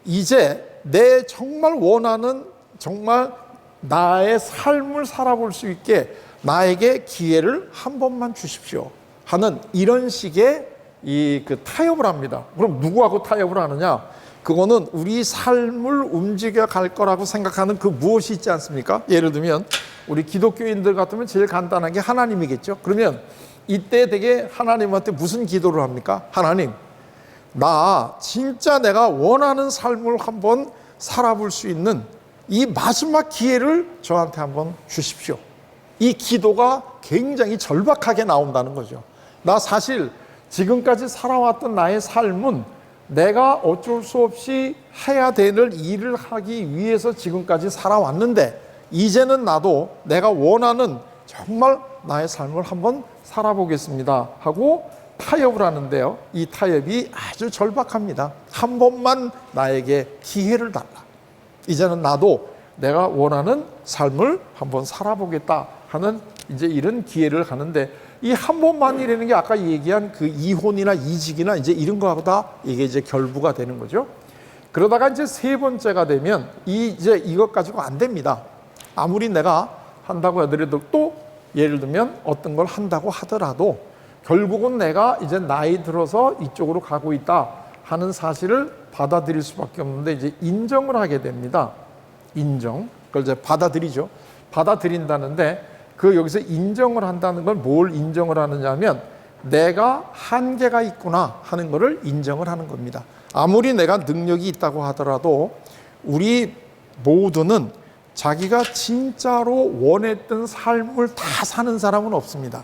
이제 내 정말 원하는 정말 나의 삶을 살아볼 수 있게 나에게 기회를 한 번만 주십시오 하는 이런 식의 그 타협을 합니다. 그럼 누구하고 타협을 하느냐? 그거는 우리 삶을 움직여 갈 거라고 생각하는 그 무엇이 있지 않습니까? 예를 들면 우리 기독교인들 같으면 제일 간단한 게 하나님이겠죠. 그러면 이때 되게 하나님한테 무슨 기도를 합니까? 하나님, 나 진짜 내가 원하는 삶을 한번 살아볼 수 있는 이 마지막 기회를 저한테 한번 주십시오. 이 기도가 굉장히 절박하게 나온다는 거죠. 나 사실 지금까지 살아왔던 나의 삶은 내가 어쩔 수 없이 해야 되는 일을 하기 위해서 지금까지 살아왔는데 이제는 나도 내가 원하는 정말 나의 삶을 한번 살아보겠습니다 하고 타협을 하는데요. 이 타협이 아주 절박합니다. 한 번만 나에게 기회를 달라. 이제는 나도 내가 원하는 삶을 한번 살아보겠다 하는 이제 이런 기회를 가는데 이 한 번만이라는 게 아까 얘기한 그 이혼이나 이직이나 이제 이런 거하고 다 이게 이제 결부가 되는 거죠. 그러다가 이제 세 번째가 되면 이제 이것 가지고 안 됩니다. 아무리 내가 한다고 하더라도 또 예를 들면 어떤 걸 한다고 하더라도 결국은 내가 이제 나이 들어서 이쪽으로 가고 있다 하는 사실을 받아들일 수밖에 없는데 이제 인정을 하게 됩니다. 인정. 그걸 이제 받아들이죠. 받아들인다는데 그 여기서 인정을 한다는 건 뭘 인정을 하느냐면 내가 한계가 있구나 하는 것을 인정을 하는 겁니다. 아무리 내가 능력이 있다고 하더라도 우리 모두는 자기가 진짜로 원했던 삶을 다 사는 사람은 없습니다.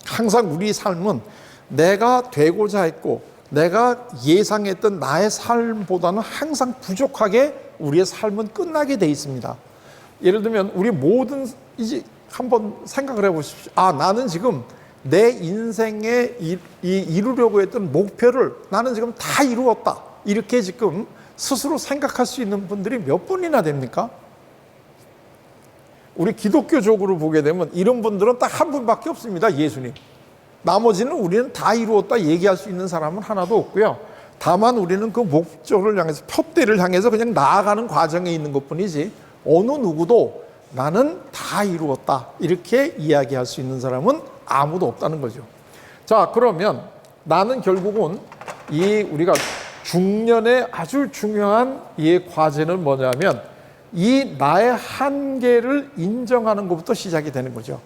항상 우리 삶은 내가 되고자 했고 내가 예상했던 나의 삶보다는 항상 부족하게 우리의 삶은 끝나게 돼 있습니다. 예를 들면 우리 모든 이제 한번 생각을 해보십시오. 나는 지금 내 인생에 이루려고 했던 목표를 나는 지금 다 이루었다. 이렇게 지금 스스로 생각할 수 있는 분들이 몇 분이나 됩니까? 우리 기독교적으로 보게 되면 이런 분들은 딱 한 분밖에 없습니다. 예수님. 나머지는 우리는 다 이루었다 얘기할 수 있는 사람은 하나도 없고요. 다만 우리는 그 목적을 향해서 표대를 향해서 그냥 나아가는 과정에 있는 것뿐이지 어느 누구도 나는 다 이루었다 이렇게 이야기할 수 있는 사람은 아무도 없다는 거죠. 자, 그러면 나는 결국은 우리가 중년의 아주 중요한 이 과제는 뭐냐면 이 나의 한계를 인정하는 것부터 시작이 되는 거죠.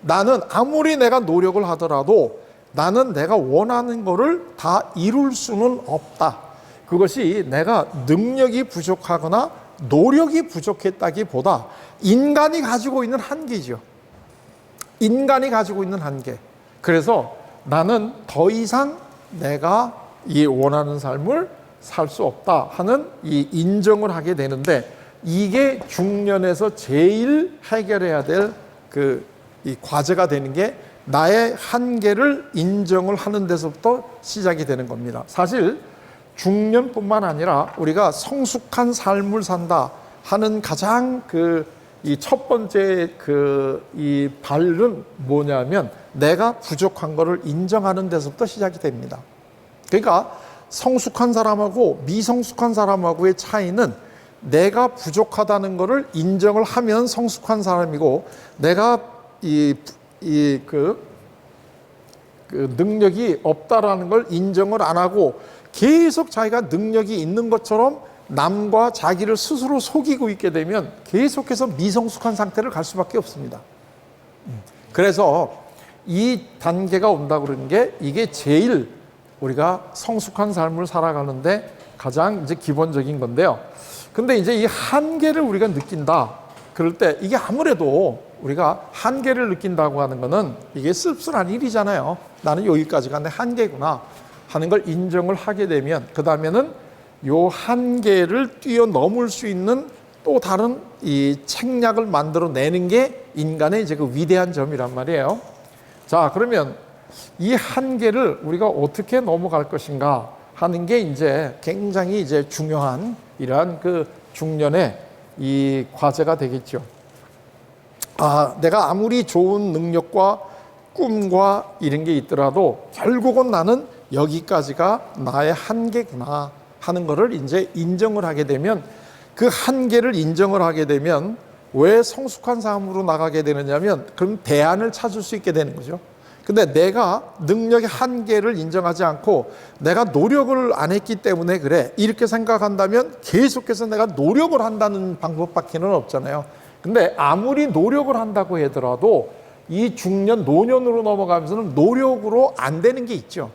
나는 아무리 내가 노력을 하더라도 나는 내가 원하는 거를 다 이룰 수는 없다. 그것이 내가 능력이 부족하거나 노력이 부족했다기보다 인간이 가지고 있는 한계죠. 인간이 가지고 있는 한계. 그래서 나는 더 이상 내가 이 원하는 삶을 살 수 없다 하는 이 인정을 하게 되는데 이게 중년에서 제일 해결해야 될 이 과제가 되는 게 나의 한계를 인정을 하는 데서부터 시작이 되는 겁니다. 사실 중년뿐만 아니라 우리가 성숙한 삶을 산다 하는 가장 이 첫 번째 이 발은 뭐냐면 내가 부족한 것을 인정하는 데서부터 시작이 됩니다. 그러니까 성숙한 사람하고 미성숙한 사람하고의 차이는 내가 부족하다는 것을 인정을 하면 성숙한 사람이고 내가 능력이 없다라는 걸 인정을 안 하고 계속 자기가 능력이 있는 것처럼 남과 자기를 스스로 속이고 있게 되면 계속해서 미성숙한 상태를 갈 수밖에 없습니다. 그래서 이 단계가 온다고 그러는 게 이게 제일 우리가 성숙한 삶을 살아가는데 가장 이제 기본적인 건데요. 근데 이제 이 한계를 우리가 느낀다. 그럴 때 이게 아무래도 우리가 한계를 느낀다고 하는 거는 이게 씁쓸한 일이잖아요. 나는 여기까지가 내 한계구나 하는 걸 인정을 하게 되면 그 다음에는 요 한계를 뛰어넘을 수 있는 또 다른 이 책략을 만들어내는 게 인간의 이제 그 위대한 점이란 말이에요. 자, 그러면 이 한계를 우리가 어떻게 넘어갈 것인가 하는 게 이제 굉장히 이제 중요한 이러한 그 중년의 이 과제가 되겠죠. 내가 아무리 좋은 능력과 꿈과 이런 게 있더라도 결국은 나는 여기까지가 나의 한계구나 하는 거를 이제 인정을 하게 되면 그 한계를 인정을 하게 되면 왜 성숙한 삶으로 나가게 되느냐면 그럼 대안을 찾을 수 있게 되는 거죠. 근데 내가 능력의 한계를 인정하지 않고 내가 노력을 안 했기 때문에 그래 이렇게 생각한다면 계속해서 내가 노력을 한다는 방법밖에는 없잖아요. 근데 아무리 노력을 한다고 하더라도 이 중년 노년으로 넘어가면서는 노력으로 안 되는 게 있죠.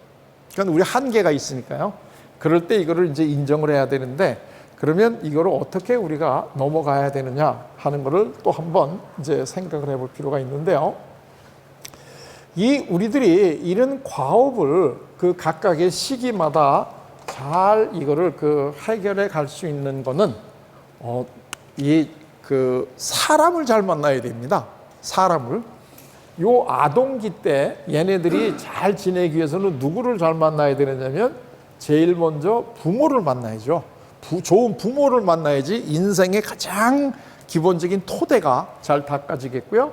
그러니까 우리 한계가 있으니까요. 그럴 때 이거를 이제 인정을 해야 되는데 그러면 이거를 어떻게 우리가 넘어가야 되느냐 하는 거를 또 한번 이제 생각을 해볼 필요가 있는데요. 이 우리들이 이런 과업을 그 각각의 시기마다 잘 이거를 그 해결해 갈 수 있는 거는 이 그 사람을 잘 만나야 됩니다. 사람을. 요 아동기 때 얘네들이 잘 지내기 위해서는 누구를 잘 만나야 되느냐면 제일 먼저 부모를 만나야죠. 좋은 부모를 만나야지 인생의 가장 기본적인 토대가 잘 닦아지겠고요.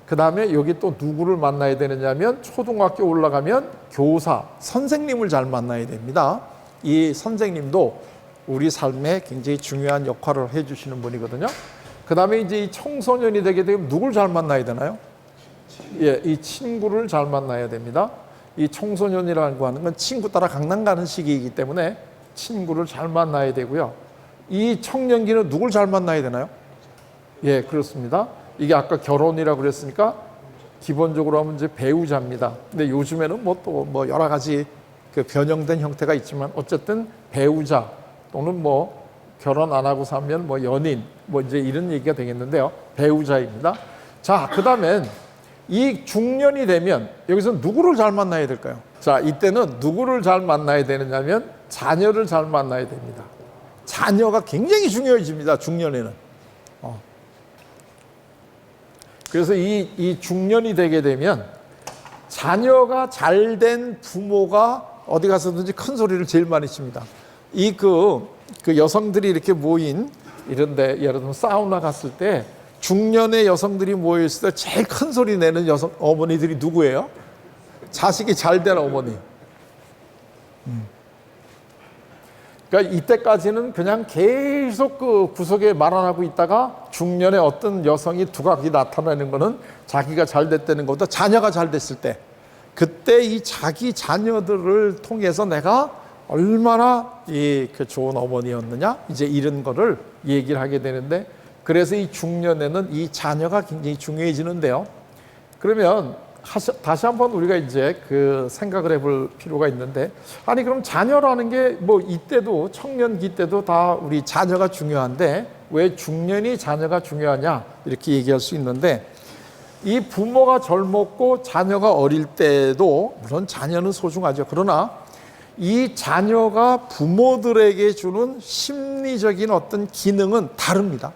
그 다음에 여기 또 누구를 만나야 되느냐면 초등학교 올라가면 교사, 선생님을 잘 만나야 됩니다. 이 선생님도 우리 삶에 굉장히 중요한 역할을 해주시는 분이거든요. 그 다음에 이제 이 청소년이 되게 되면 누굴 잘 만나야 되나요? 예, 이 친구를 잘 만나야 됩니다. 이 청소년이라고 하는 건 친구 따라 강남 가는 시기이기 때문에 친구를 잘 만나야 되고요. 이 청년기는 누굴 잘 만나야 되나요? 예, 그렇습니다. 이게 아까 결혼이라고 그랬으니까 기본적으로 하면 이제 배우자입니다. 근데 요즘에는 또 여러 가지 그 변형된 형태가 있지만 어쨌든 배우자 또는 결혼 안 하고 살면 연인 이제 이런 얘기가 되겠는데요. 배우자입니다. 자, 그다음엔 이 중년이 되면 여기서 누구를 잘 만나야 될까요? 자, 이때는 누구를 잘 만나야 되느냐면 자녀를 잘 만나야 됩니다. 자녀가 굉장히 중요해집니다. 중년에는. 그래서 이 중년이 되게 되면 자녀가 잘된 부모가 어디 가서든지 큰 소리를 제일 많이 칩니다. 그 여성들이 이렇게 모인 이런데 예를 들면 사우나 갔을 때 중년의 여성들이 모여있을 때 제일 큰 소리 내는 어머니들이 누구예요? 자식이 잘된 어머니. 그러니까 이때까지는 그냥 계속 그 구석에 말 안 하고 있다가 중년에 어떤 여성이 두각이 나타나는 거는 자기가 잘 됐다는 것보다 자녀가 잘 됐을 때 그때 이 자기 자녀들을 통해서 내가 얼마나 그 좋은 어머니였느냐 이제 이런 거를 얘기를 하게 되는데 그래서 이 중년에는 이 자녀가 굉장히 중요해지는데요. 그러면 다시 한번 우리가 이제 그 생각을 해볼 필요가 있는데 아니 그럼 자녀라는 게 이때도 청년기 때도 다 우리 자녀가 중요한데 왜 중년이 자녀가 중요하냐 이렇게 얘기할 수 있는데 이 부모가 젊었고 자녀가 어릴 때도 물론 자녀는 소중하죠. 그러나 이 자녀가 부모들에게 주는 심리적인 어떤 기능은 다릅니다.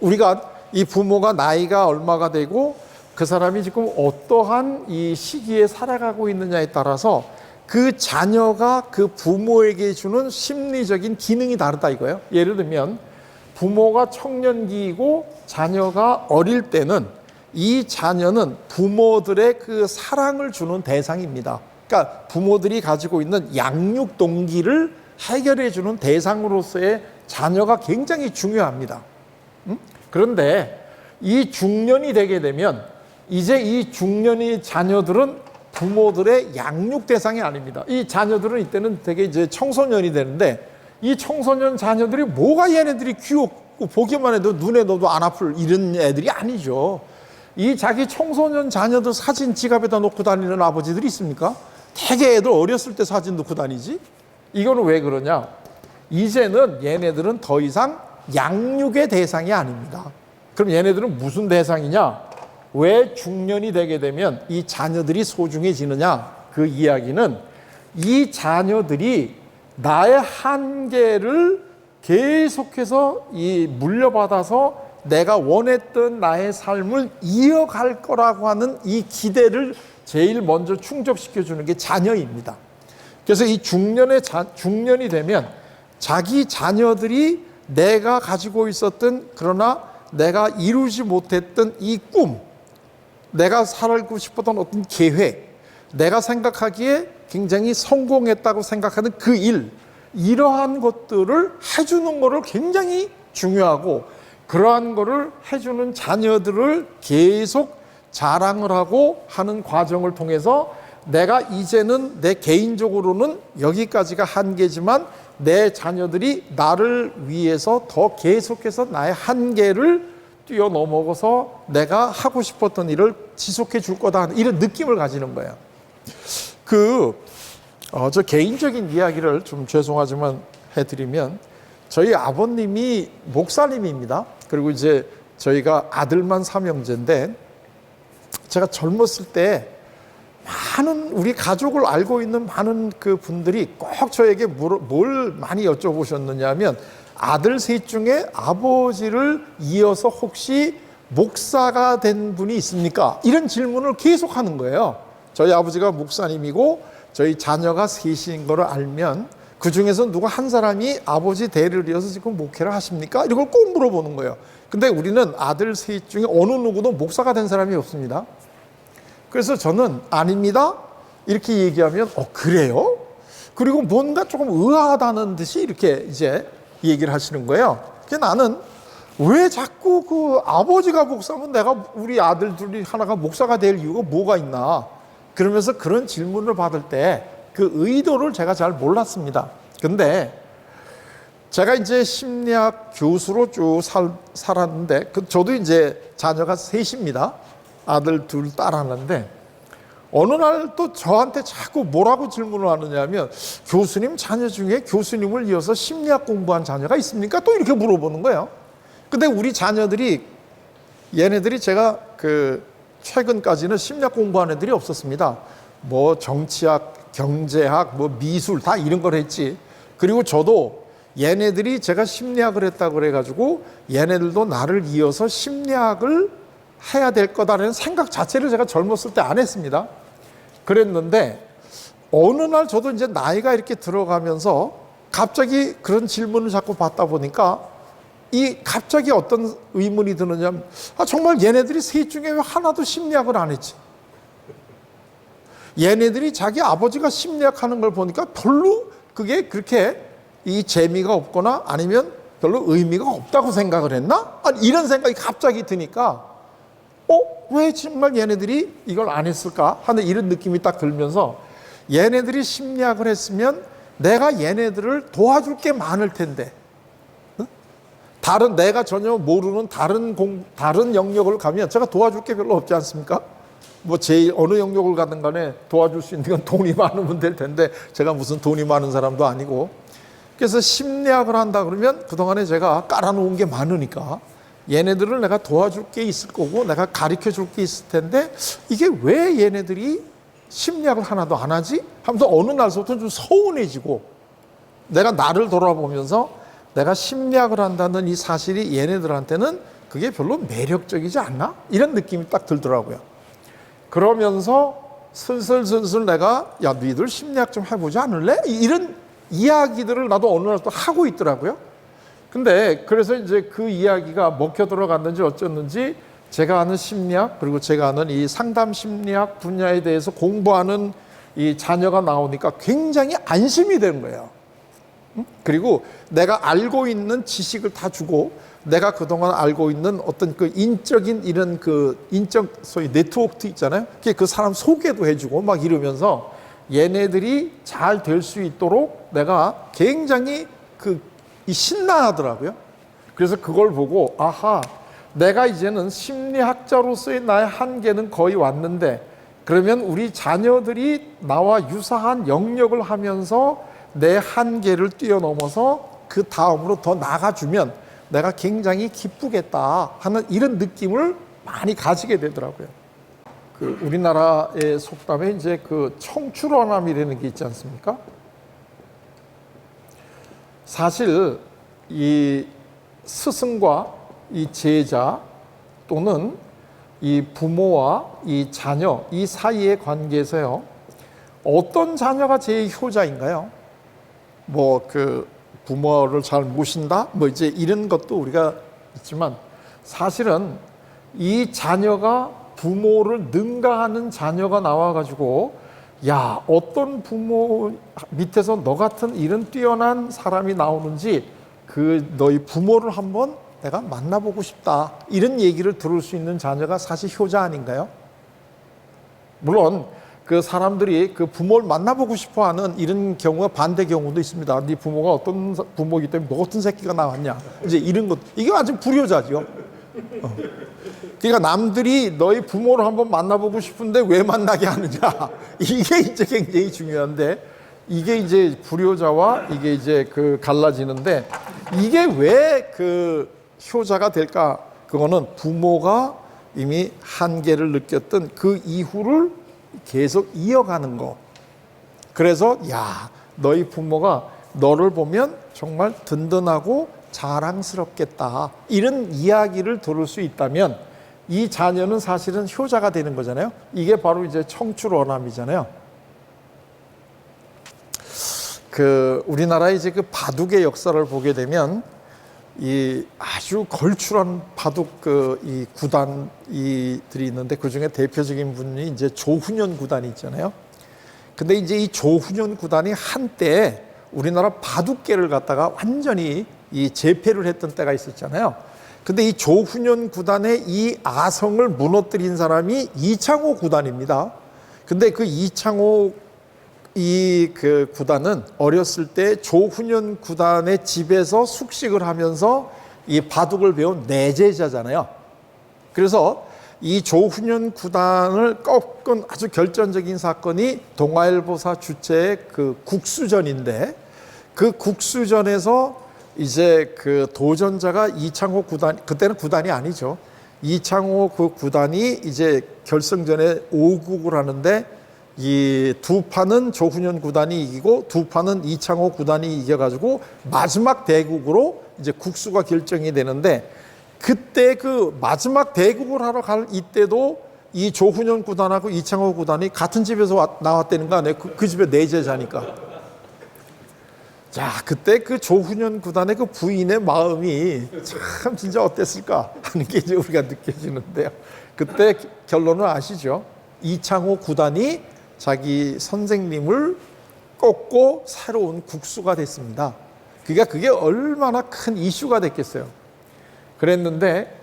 우리가 이 부모가 나이가 얼마가 되고 그 사람이 지금 어떠한 이 시기에 살아가고 있느냐에 따라서 그 자녀가 그 부모에게 주는 심리적인 기능이 다르다 이거예요. 예를 들면 부모가 청년기이고 자녀가 어릴 때는 이 자녀는 부모들의 그 사랑을 주는 대상입니다. 그러니까 부모들이 가지고 있는 양육 동기를 해결해 주는 대상으로서의 자녀가 굉장히 중요합니다. 그런데 이 중년이 되게 되면 이제 이 중년의 자녀들은 부모들의 양육 대상이 아닙니다. 이 자녀들은 이때는 되게 이제 청소년이 되는데 이 청소년 자녀들이 뭐가 얘네들이 귀엽고 보기만 해도 눈에 넣어도 안 아플 이런 애들이 아니죠. 이 자기 청소년 자녀들 사진 지갑에다 놓고 다니는 아버지들이 있습니까? 되게 애들 어렸을 때 사진 넣고 다니지? 이거는 왜 그러냐? 이제는 얘네들은 더 이상 양육의 대상이 아닙니다. 그럼 얘네들은 무슨 대상이냐? 왜 중년이 되게 되면 이 자녀들이 소중해지느냐? 그 이야기는 이 자녀들이 나의 한계를 계속해서 물려받아서 내가 원했던 나의 삶을 이어갈 거라고 하는 이 기대를 제일 먼저 충족시켜주는 게 자녀입니다. 그래서 이 중년이 되면 자기 자녀들이 내가 가지고 있었던 그러나 내가 이루지 못했던 이 꿈, 내가 살고 싶었던 어떤 계획, 내가 생각하기에 굉장히 성공했다고 생각하는 그 일, 이러한 것들을 해주는 거를 굉장히 중요하고 그러한 거를 해주는 자녀들을 계속 자랑을 하고 하는 과정을 통해서 내가 이제는 내 개인적으로는 여기까지가 한계지만 내 자녀들이 나를 위해서 더 계속해서 나의 한계를 뛰어넘어서 내가 하고 싶었던 일을 지속해 줄 거다 이런 느낌을 가지는 거예요. 저 개인적인 이야기를 좀 죄송하지만 해드리면 저희 아버님이 목사님입니다. 그리고 이제 저희가 아들만 삼형제인데 제가 젊었을 때 많은 우리 가족을 알고 있는 많은 그 분들이 꼭 저에게 뭘 많이 여쭤보셨느냐 하면 아들 셋 중에 아버지를 이어서 혹시 목사가 된 분이 있습니까? 이런 질문을 계속 하는 거예요. 저희 아버지가 목사님이고 저희 자녀가 셋인 거를 알면 그 중에서 누구 한 사람이 아버지 대를 이어서 지금 목회를 하십니까? 이걸 꼭 물어보는 거예요. 근데 우리는 아들 셋 중에 어느 누구도 목사가 된 사람이 없습니다. 그래서 저는 아닙니다. 이렇게 얘기하면 그래요? 그리고 뭔가 조금 의아하다는 듯이 이렇게 이제 얘기를 하시는 거예요. 그래서 나는 왜 자꾸 그 아버지가 목사면 내가 우리 아들 둘이 하나가 목사가 될 이유가 뭐가 있나? 그러면서 그런 질문을 받을 때 그 의도를 제가 잘 몰랐습니다. 근데 제가 이제 심리학 교수로 쭉 살았는데 저도 이제 자녀가 셋입니다. 아들 둘, 딸 하나인데 어느 날 또 저한테 자꾸 뭐라고 질문을 하느냐면 교수님 자녀 중에 교수님을 이어서 심리학 공부한 자녀가 있습니까? 또 이렇게 물어보는 거예요. 근데 우리 자녀들이 얘네들이 제가 최근까지는 심리학 공부한 애들이 없었습니다. 뭐 정치학, 경제학, 뭐 미술 다 이런 걸 했지. 그리고 저도 얘네들이 제가 심리학을 했다고 그래가지고 얘네들도 나를 이어서 심리학을 해야 될 거다라는 생각 자체를 제가 젊었을 때 안 했습니다. 그랬는데 어느 날 저도 이제 나이가 이렇게 들어가면서 갑자기 그런 질문을 자꾸 받다 보니까 갑자기 어떤 의문이 드느냐면 정말 얘네들이 셋 중에 왜 하나도 심리학을 안 했지? 얘네들이 자기 아버지가 심리학 하는 걸 보니까 별로 그게 그렇게 재미가 없거나 아니면 별로 의미가 없다고 생각을 했나? 이런 생각이 갑자기 드니까 왜 정말 얘네들이 이걸 안 했을까 하는 이런 느낌이 딱 들면서 얘네들이 심리학을 했으면 내가 얘네들을 도와줄 게 많을 텐데 내가 전혀 모르는 다른 영역을 가면 제가 도와줄 게 별로 없지 않습니까? 뭐 제일 어느 영역을 가든 간에 도와줄 수 있는 건 돈이 많으면 될 텐데 제가 무슨 돈이 많은 사람도 아니고 그래서 심리학을 한다 그러면 그동안에 제가 깔아놓은 게 많으니까 얘네들을 내가 도와줄 게 있을 거고 내가 가르쳐 줄 게 있을 텐데 이게 왜 얘네들이 심리학을 하나도 안 하지? 하면서 어느 날부터 좀 서운해지고 내가 나를 돌아보면서 내가 심리학을 한다는 이 사실이 얘네들한테는 그게 별로 매력적이지 않나? 이런 느낌이 딱 들더라고요. 그러면서 슬슬 내가 너희들 심리학 좀 해보지 않을래? 이런 이야기들을 나도 어느 날 또 하고 있더라고요. 근데 그래서 이제 그 이야기가 먹혀 들어갔는지 어쩌는지 제가 아는 심리학 그리고 제가 아는 이 상담 심리학 분야에 대해서 공부하는 이 자녀가 나오니까 굉장히 안심이 되는 거예요. 그리고 내가 알고 있는 지식을 다 주고 내가 그동안 알고 있는 어떤 인적인 이런 소위 네트워크 있잖아요. 그 사람 소개도 해주고 막 이러면서 얘네들이 잘 될 수 있도록 내가 굉장히 신나하더라고요. 그래서 그걸 보고 내가 이제는 심리학자로서의 나의 한계는 거의 왔는데 그러면 우리 자녀들이 나와 유사한 영역을 하면서 내 한계를 뛰어넘어서 그 다음으로 더 나가주면 내가 굉장히 기쁘겠다 하는 이런 느낌을 많이 가지게 되더라고요. 그 우리나라의 속담에 이제 그 청출어남이라는 게 있지 않습니까? 사실 이 스승과 이 제자 또는 이 부모와 이 자녀 이 사이의 관계에서요, 어떤 자녀가 제일 효자인가요? 뭐 그 부모를 잘 모신다 뭐 이제 이런 것도 우리가 있지만, 사실은 이 자녀가 부모를 능가하는 자녀가 나와가지고, 야, 어떤 부모 밑에서 너 같은 이런 뛰어난 사람이 나오는지 그 너희 부모를 한번 내가 만나보고 싶다, 이런 얘기를 들을 수 있는 자녀가 사실 효자 아닌가요? 물론 그 사람들이 그 부모를 만나보고 싶어하는 이런 경우가 반대 경우도 있습니다. 네 부모가 어떤 부모이기 때문에 너 같은 새끼가 나왔냐, 이제 이런 것, 이게 완전 불효자죠. 그러니까 남들이 너희 부모를 한번 만나보고 싶은데 왜 만나게 하느냐, 이게 이제 굉장히 중요한데, 이게 이제 불효자와 이게 이제 그 갈라지는데, 이게 왜 그 효자가 될까? 그거는 부모가 이미 한계를 느꼈던 그 이후를 계속 이어가는 거. 그래서 야, 너희 부모가 너를 보면 정말 든든하고 자랑스럽겠다, 이런 이야기를 들을 수 있다면 이 자녀는 사실은 효자가 되는 거잖아요. 이게 바로 이제 청출어남이잖아요. 그 우리나라의 이제 그 바둑의 역사를 보게 되면 이 아주 걸출한 바둑 그 이 구단이들이 있는데, 그 중에 대표적인 분이 이제 조훈현 구단이 있잖아요. 근데 이제 이 조훈현 구단이 한때 우리나라 바둑계를 갖다가 완전히 이 제패를 했던 때가 있었잖아요. 근데 이 조훈현 구단의 이 아성을 무너뜨린 사람이 이창호 구단입니다. 근데 그 이창호 이 그 구단은 어렸을 때 조훈현 구단의 집에서 숙식을 하면서 이 바둑을 배운 내제자잖아요. 그래서 이 조훈현 구단을 꺾은 아주 결정적인 사건이 동아일보사 주최의 그 국수전인데, 그 국수전에서 이제 그 도전자가 이창호 구단, 그때는 구단이 아니죠. 이창호 그 구단이 이제 결승전에 5국을 하는데, 이 두 판은 조훈현 구단이 이기고 두 판은 이창호 구단이 이겨가지고 마지막 대국으로 이제 국수가 결정이 되는데, 그때 그 마지막 대국을 하러 갈 이때도 이 조훈현 구단하고 이창호 구단이 같은 집에서 나왔다는 거 아니에요? 그 집에 내제자니까. 자, 그때 그 조훈현 구단의 그 부인의 마음이 참 진짜 어땠을까 하는 게 이제 우리가 느껴지는데요. 그때 결론을 아시죠? 이창호 구단이 자기 선생님을 꺾고 새로운 국수가 됐습니다. 그러니까 그게 얼마나 큰 이슈가 됐겠어요. 그랬는데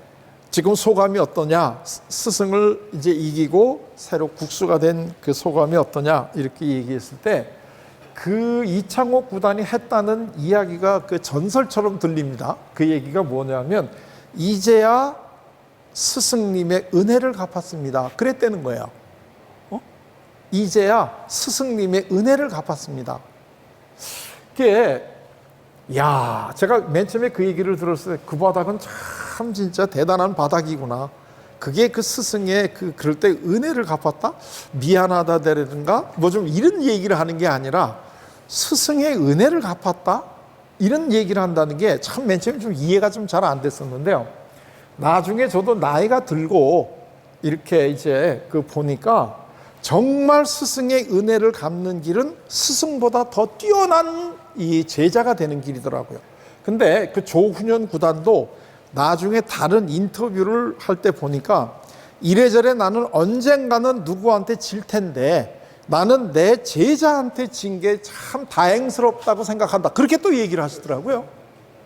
지금 소감이 어떠냐? 스승을 이제 이기고 새로 국수가 된 그 소감이 어떠냐? 이렇게 얘기했을 때 그 이창호 구단이 했다는 이야기가 그 전설처럼 들립니다. 그 얘기가 뭐냐면, 이제야 스승님의 은혜를 갚았습니다, 그랬다는 거예요. 이제야 스승님의 은혜를 갚았습니다. 그게, 야, 제가 맨 처음에 그 얘기를 들었을 때 그 바닥은 참 진짜 대단한 바닥이구나. 그게 그 스승의 그럴 때 은혜를 갚았다? 미안하다라든가 뭐 좀 이런 얘기를 하는 게 아니라 스승의 은혜를 갚았다? 이런 얘기를 한다는 게 참 맨 처음에 좀 이해가 좀 잘 안 됐었는데요. 나중에 저도 나이가 들고 이렇게 이제 그 보니까 정말 스승의 은혜를 갚는 길은 스승보다 더 뛰어난 이 제자가 되는 길이더라고요. 근데 그 조훈현 구단도 나중에 다른 인터뷰를 할 때 보니까, 이래저래 나는 언젠가는 누구한테 질 텐데 나는 내 제자한테 진 게 참 다행스럽다고 생각한다, 그렇게 또 얘기를 하시더라고요.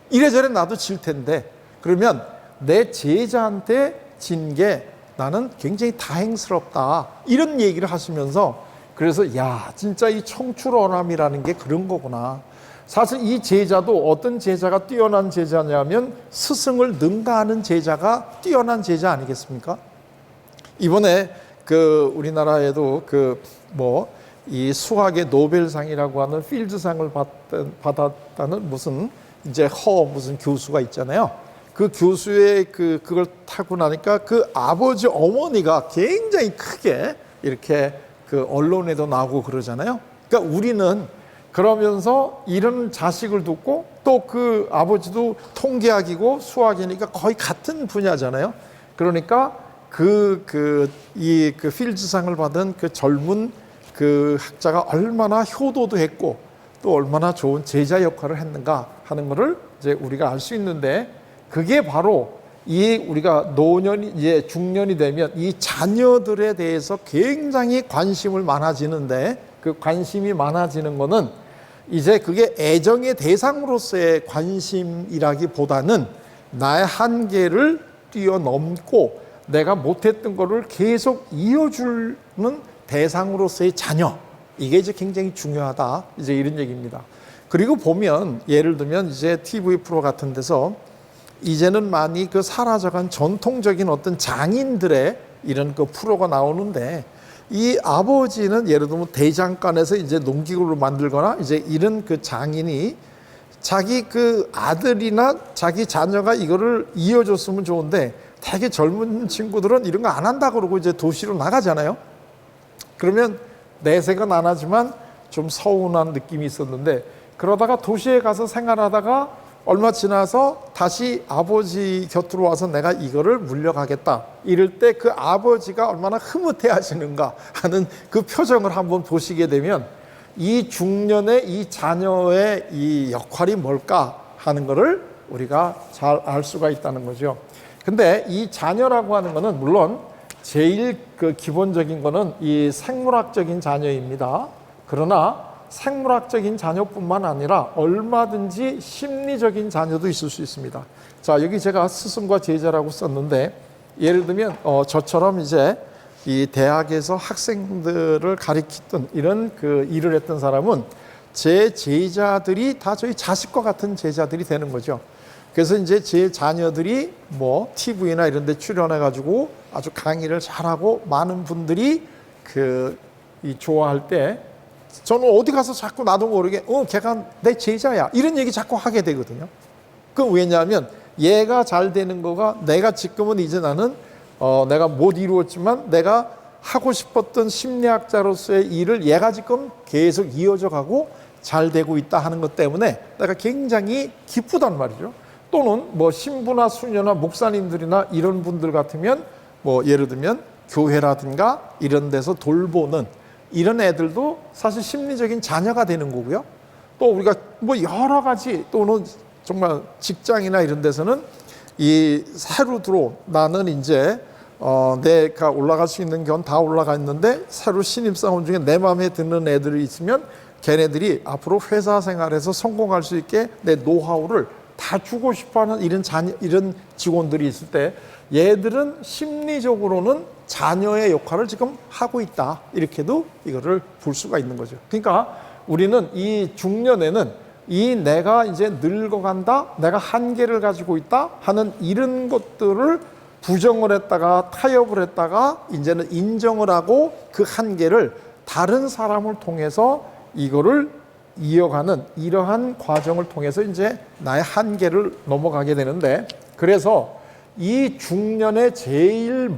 이래저래 나도 질 텐데 그러면 내 제자한테 진 게 나는 굉장히 다행스럽다, 이런 얘기를 하시면서, 그래서 야, 진짜 이 청출어남이라는 게 그런 거구나. 사실 이 제자도 어떤 제자가 뛰어난 제자냐면 스승을 능가하는 제자가 뛰어난 제자 아니겠습니까? 이번에 그 우리나라에도 그 뭐 이 수학의 노벨상이라고 하는 필드상을 받았다는 무슨 이제 무슨 교수가 있잖아요. 그 교수의 그걸 타고 나니까 그 아버지 어머니가 굉장히 크게 이렇게 그 언론에도 나오고 그러잖아요. 그러니까 우리는 그러면서 이런 자식을 뒀고 또 그 아버지도 통계학이고 수학이니까 거의 같은 분야잖아요. 그러니까 이 필즈상을 받은 그 젊은 그 학자가 얼마나 효도도 했고 또 얼마나 좋은 제자 역할을 했는가 하는 것을 이제 우리가 알 수 있는데, 그게 바로 이 우리가 노년이 이제 중년이 되면 이 자녀들에 대해서 굉장히 관심을 많아지는데, 그 관심이 많아지는 거는 이제 그게 애정의 대상으로서의 관심이라기보다는 나의 한계를 뛰어넘고 내가 못했던 거를 계속 이어주는 대상으로서의 자녀, 이게 이제 굉장히 중요하다, 이제 이런 얘기입니다. 그리고 보면 예를 들면 이제 TV 프로 같은 데서 이제는 많이 그 사라져간 전통적인 어떤 장인들의 이런 그 프로가 나오는데, 이 아버지는 예를 들면 대장간에서 이제 농기구를 만들거나 이제 이런 그 장인이 자기 그 아들이나 자기 자녀가 이거를 이어줬으면 좋은데, 되게 젊은 친구들은 이런 거 안 한다 그러고 이제 도시로 나가잖아요. 그러면 내색은 안 하지만 좀 서운한 느낌이 있었는데, 그러다가 도시에 가서 생활하다가 얼마 지나서 다시 아버지 곁으로 와서 내가 이거를 물려가겠다 이럴 때 그 아버지가 얼마나 흐뭇해 하시는가 하는 그 표정을 한번 보시게 되면 이 중년의 이 자녀의 이 역할이 뭘까 하는 것을 우리가 잘 알 수가 있다는 거죠. 근데 이 자녀라고 하는 거는 물론 제일 그 기본적인 거는 이 생물학적인 자녀입니다. 그러나 생물학적인 자녀뿐만 아니라 얼마든지 심리적인 자녀도 있을 수 있습니다. 자, 여기 제가 스승과 제자라고 썼는데, 예를 들면 저처럼 이제 이 대학에서 학생들을 가르치던 이런 그 일을 했던 사람은 제 제자들이 다 저희 자식과 같은 제자들이 되는 거죠. 그래서 이제 제 자녀들이 뭐 TV나 이런 데 출연해 가지고 아주 강의를 잘하고 많은 분들이 이 좋아할 때 저는 어디 가서 자꾸 나도 모르게 걔가 내 제자야 이런 얘기 자꾸 하게 되거든요. 그럼 왜냐하면 얘가 잘 되는 거가, 내가 지금은 이제 나는 내가 못 이루었지만 내가 하고 싶었던 심리학자로서의 일을 얘가 지금 계속 이어져 가고 잘 되고 있다 하는 것 때문에 내가 굉장히 기쁘단 말이죠. 또는 뭐 신부나 수녀나 목사님들이나 이런 분들 같으면 뭐 예를 들면 교회라든가 이런 데서 돌보는 이런 애들도 사실 심리적인 자녀가 되는 거고요. 또 우리가 뭐 여러 가지, 또는 정말 직장이나 이런 데서는 이 새로 나는 이제 내가 올라갈 수 있는 건 다 올라가 있는데 새로 신입사원 중에 내 마음에 드는 애들이 있으면 걔네들이 앞으로 회사 생활에서 성공할 수 있게 내 노하우를 다 주고 싶어하는 이런 직원들이 있을 때 얘들은 심리적으로는 자녀의 역할을 지금 하고 있다, 이렇게도 이거를 볼 수가 있는 거죠. 그러니까 우리는 이 중년에는 이 내가 이제 늙어간다, 내가 한계를 가지고 있다 하는 이런 것들을 부정을 했다가 타협을 했다가 이제는 인정을 하고 그 한계를 다른 사람을 통해서 이거를 이어가는 이러한 과정을 통해서 이제 나의 한계를 넘어가게 되는데, 그래서 이 중년의 제일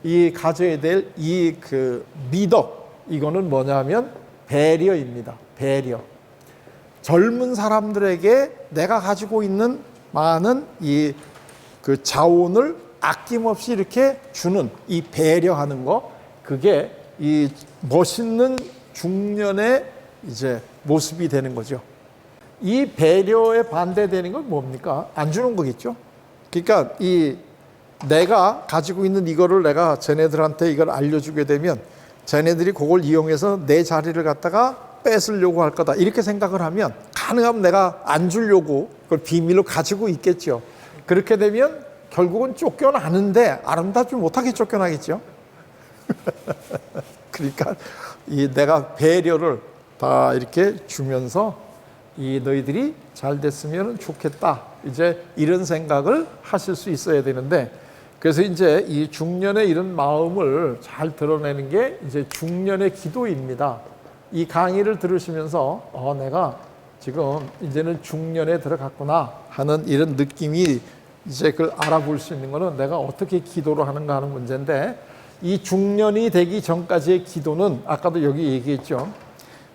이 가져야 될 이 그 미덕, 이거는 뭐냐면 배려입니다. 배려. 젊은 사람들에게 내가 가지고 있는 많은 이 그 자원을 아낌없이 이렇게 주는 이 배려하는 거, 그게 이 멋있는 중년의 이제 모습이 되는 거죠. 이 배려에 반대되는 건 뭡니까? 안 주는 거겠죠. 그러니까 이 내가 가지고 있는 이거를 내가 쟤네들한테 이걸 알려주게 되면 쟤네들이 그걸 이용해서 내 자리를 갖다가 뺏으려고 할 거다, 이렇게 생각을 하면 가능하면 내가 안 주려고 그걸 비밀로 가지고 있겠죠. 그렇게 되면 결국은 쫓겨나는데 아름답지 못하게 쫓겨나겠죠. 그러니까 이 내가 배려를 다 이렇게 주면서 이 너희들이 잘 됐으면 좋겠다, 이제 이런 생각을 하실 수 있어야 되는데, 그래서 이제 이 중년의 이런 마음을 잘 드러내는 게 이제 중년의 기도입니다. 이 강의를 들으시면서 내가 지금 이제는 중년에 들어갔구나 하는 이런 느낌이 이제 그걸 알아볼 수 있는 거는 내가 어떻게 기도를 하는가 하는 문제인데, 이 중년이 되기 전까지의 기도는 아까도 여기 얘기했죠.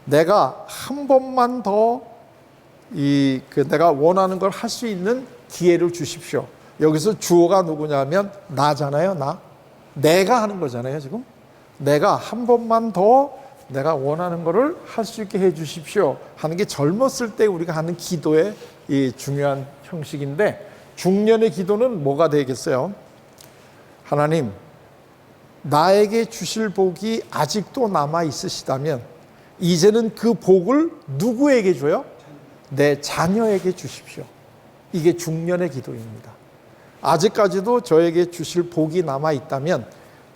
내가 한 번만 더 내가 원하는 걸 할 수 있는 기회를 주십시오. 여기서 주어가 누구냐면 나잖아요. 내가 하는 거잖아요. 지금 내가 한 번만 더 내가 원하는 거를 할 수 있게 해 주십시오 하는 게 젊었을 때 우리가 하는 기도의 이 중요한 형식인데, 중년의 기도는 뭐가 되겠어요? 하나님, 나에게 주실 복이 아직도 남아 있으시다면 이제는 그 복을 누구에게 줘요? 내 자녀에게 주십시오. 이게 중년의 기도입니다. 아직까지도 저에게 주실 복이 남아 있다면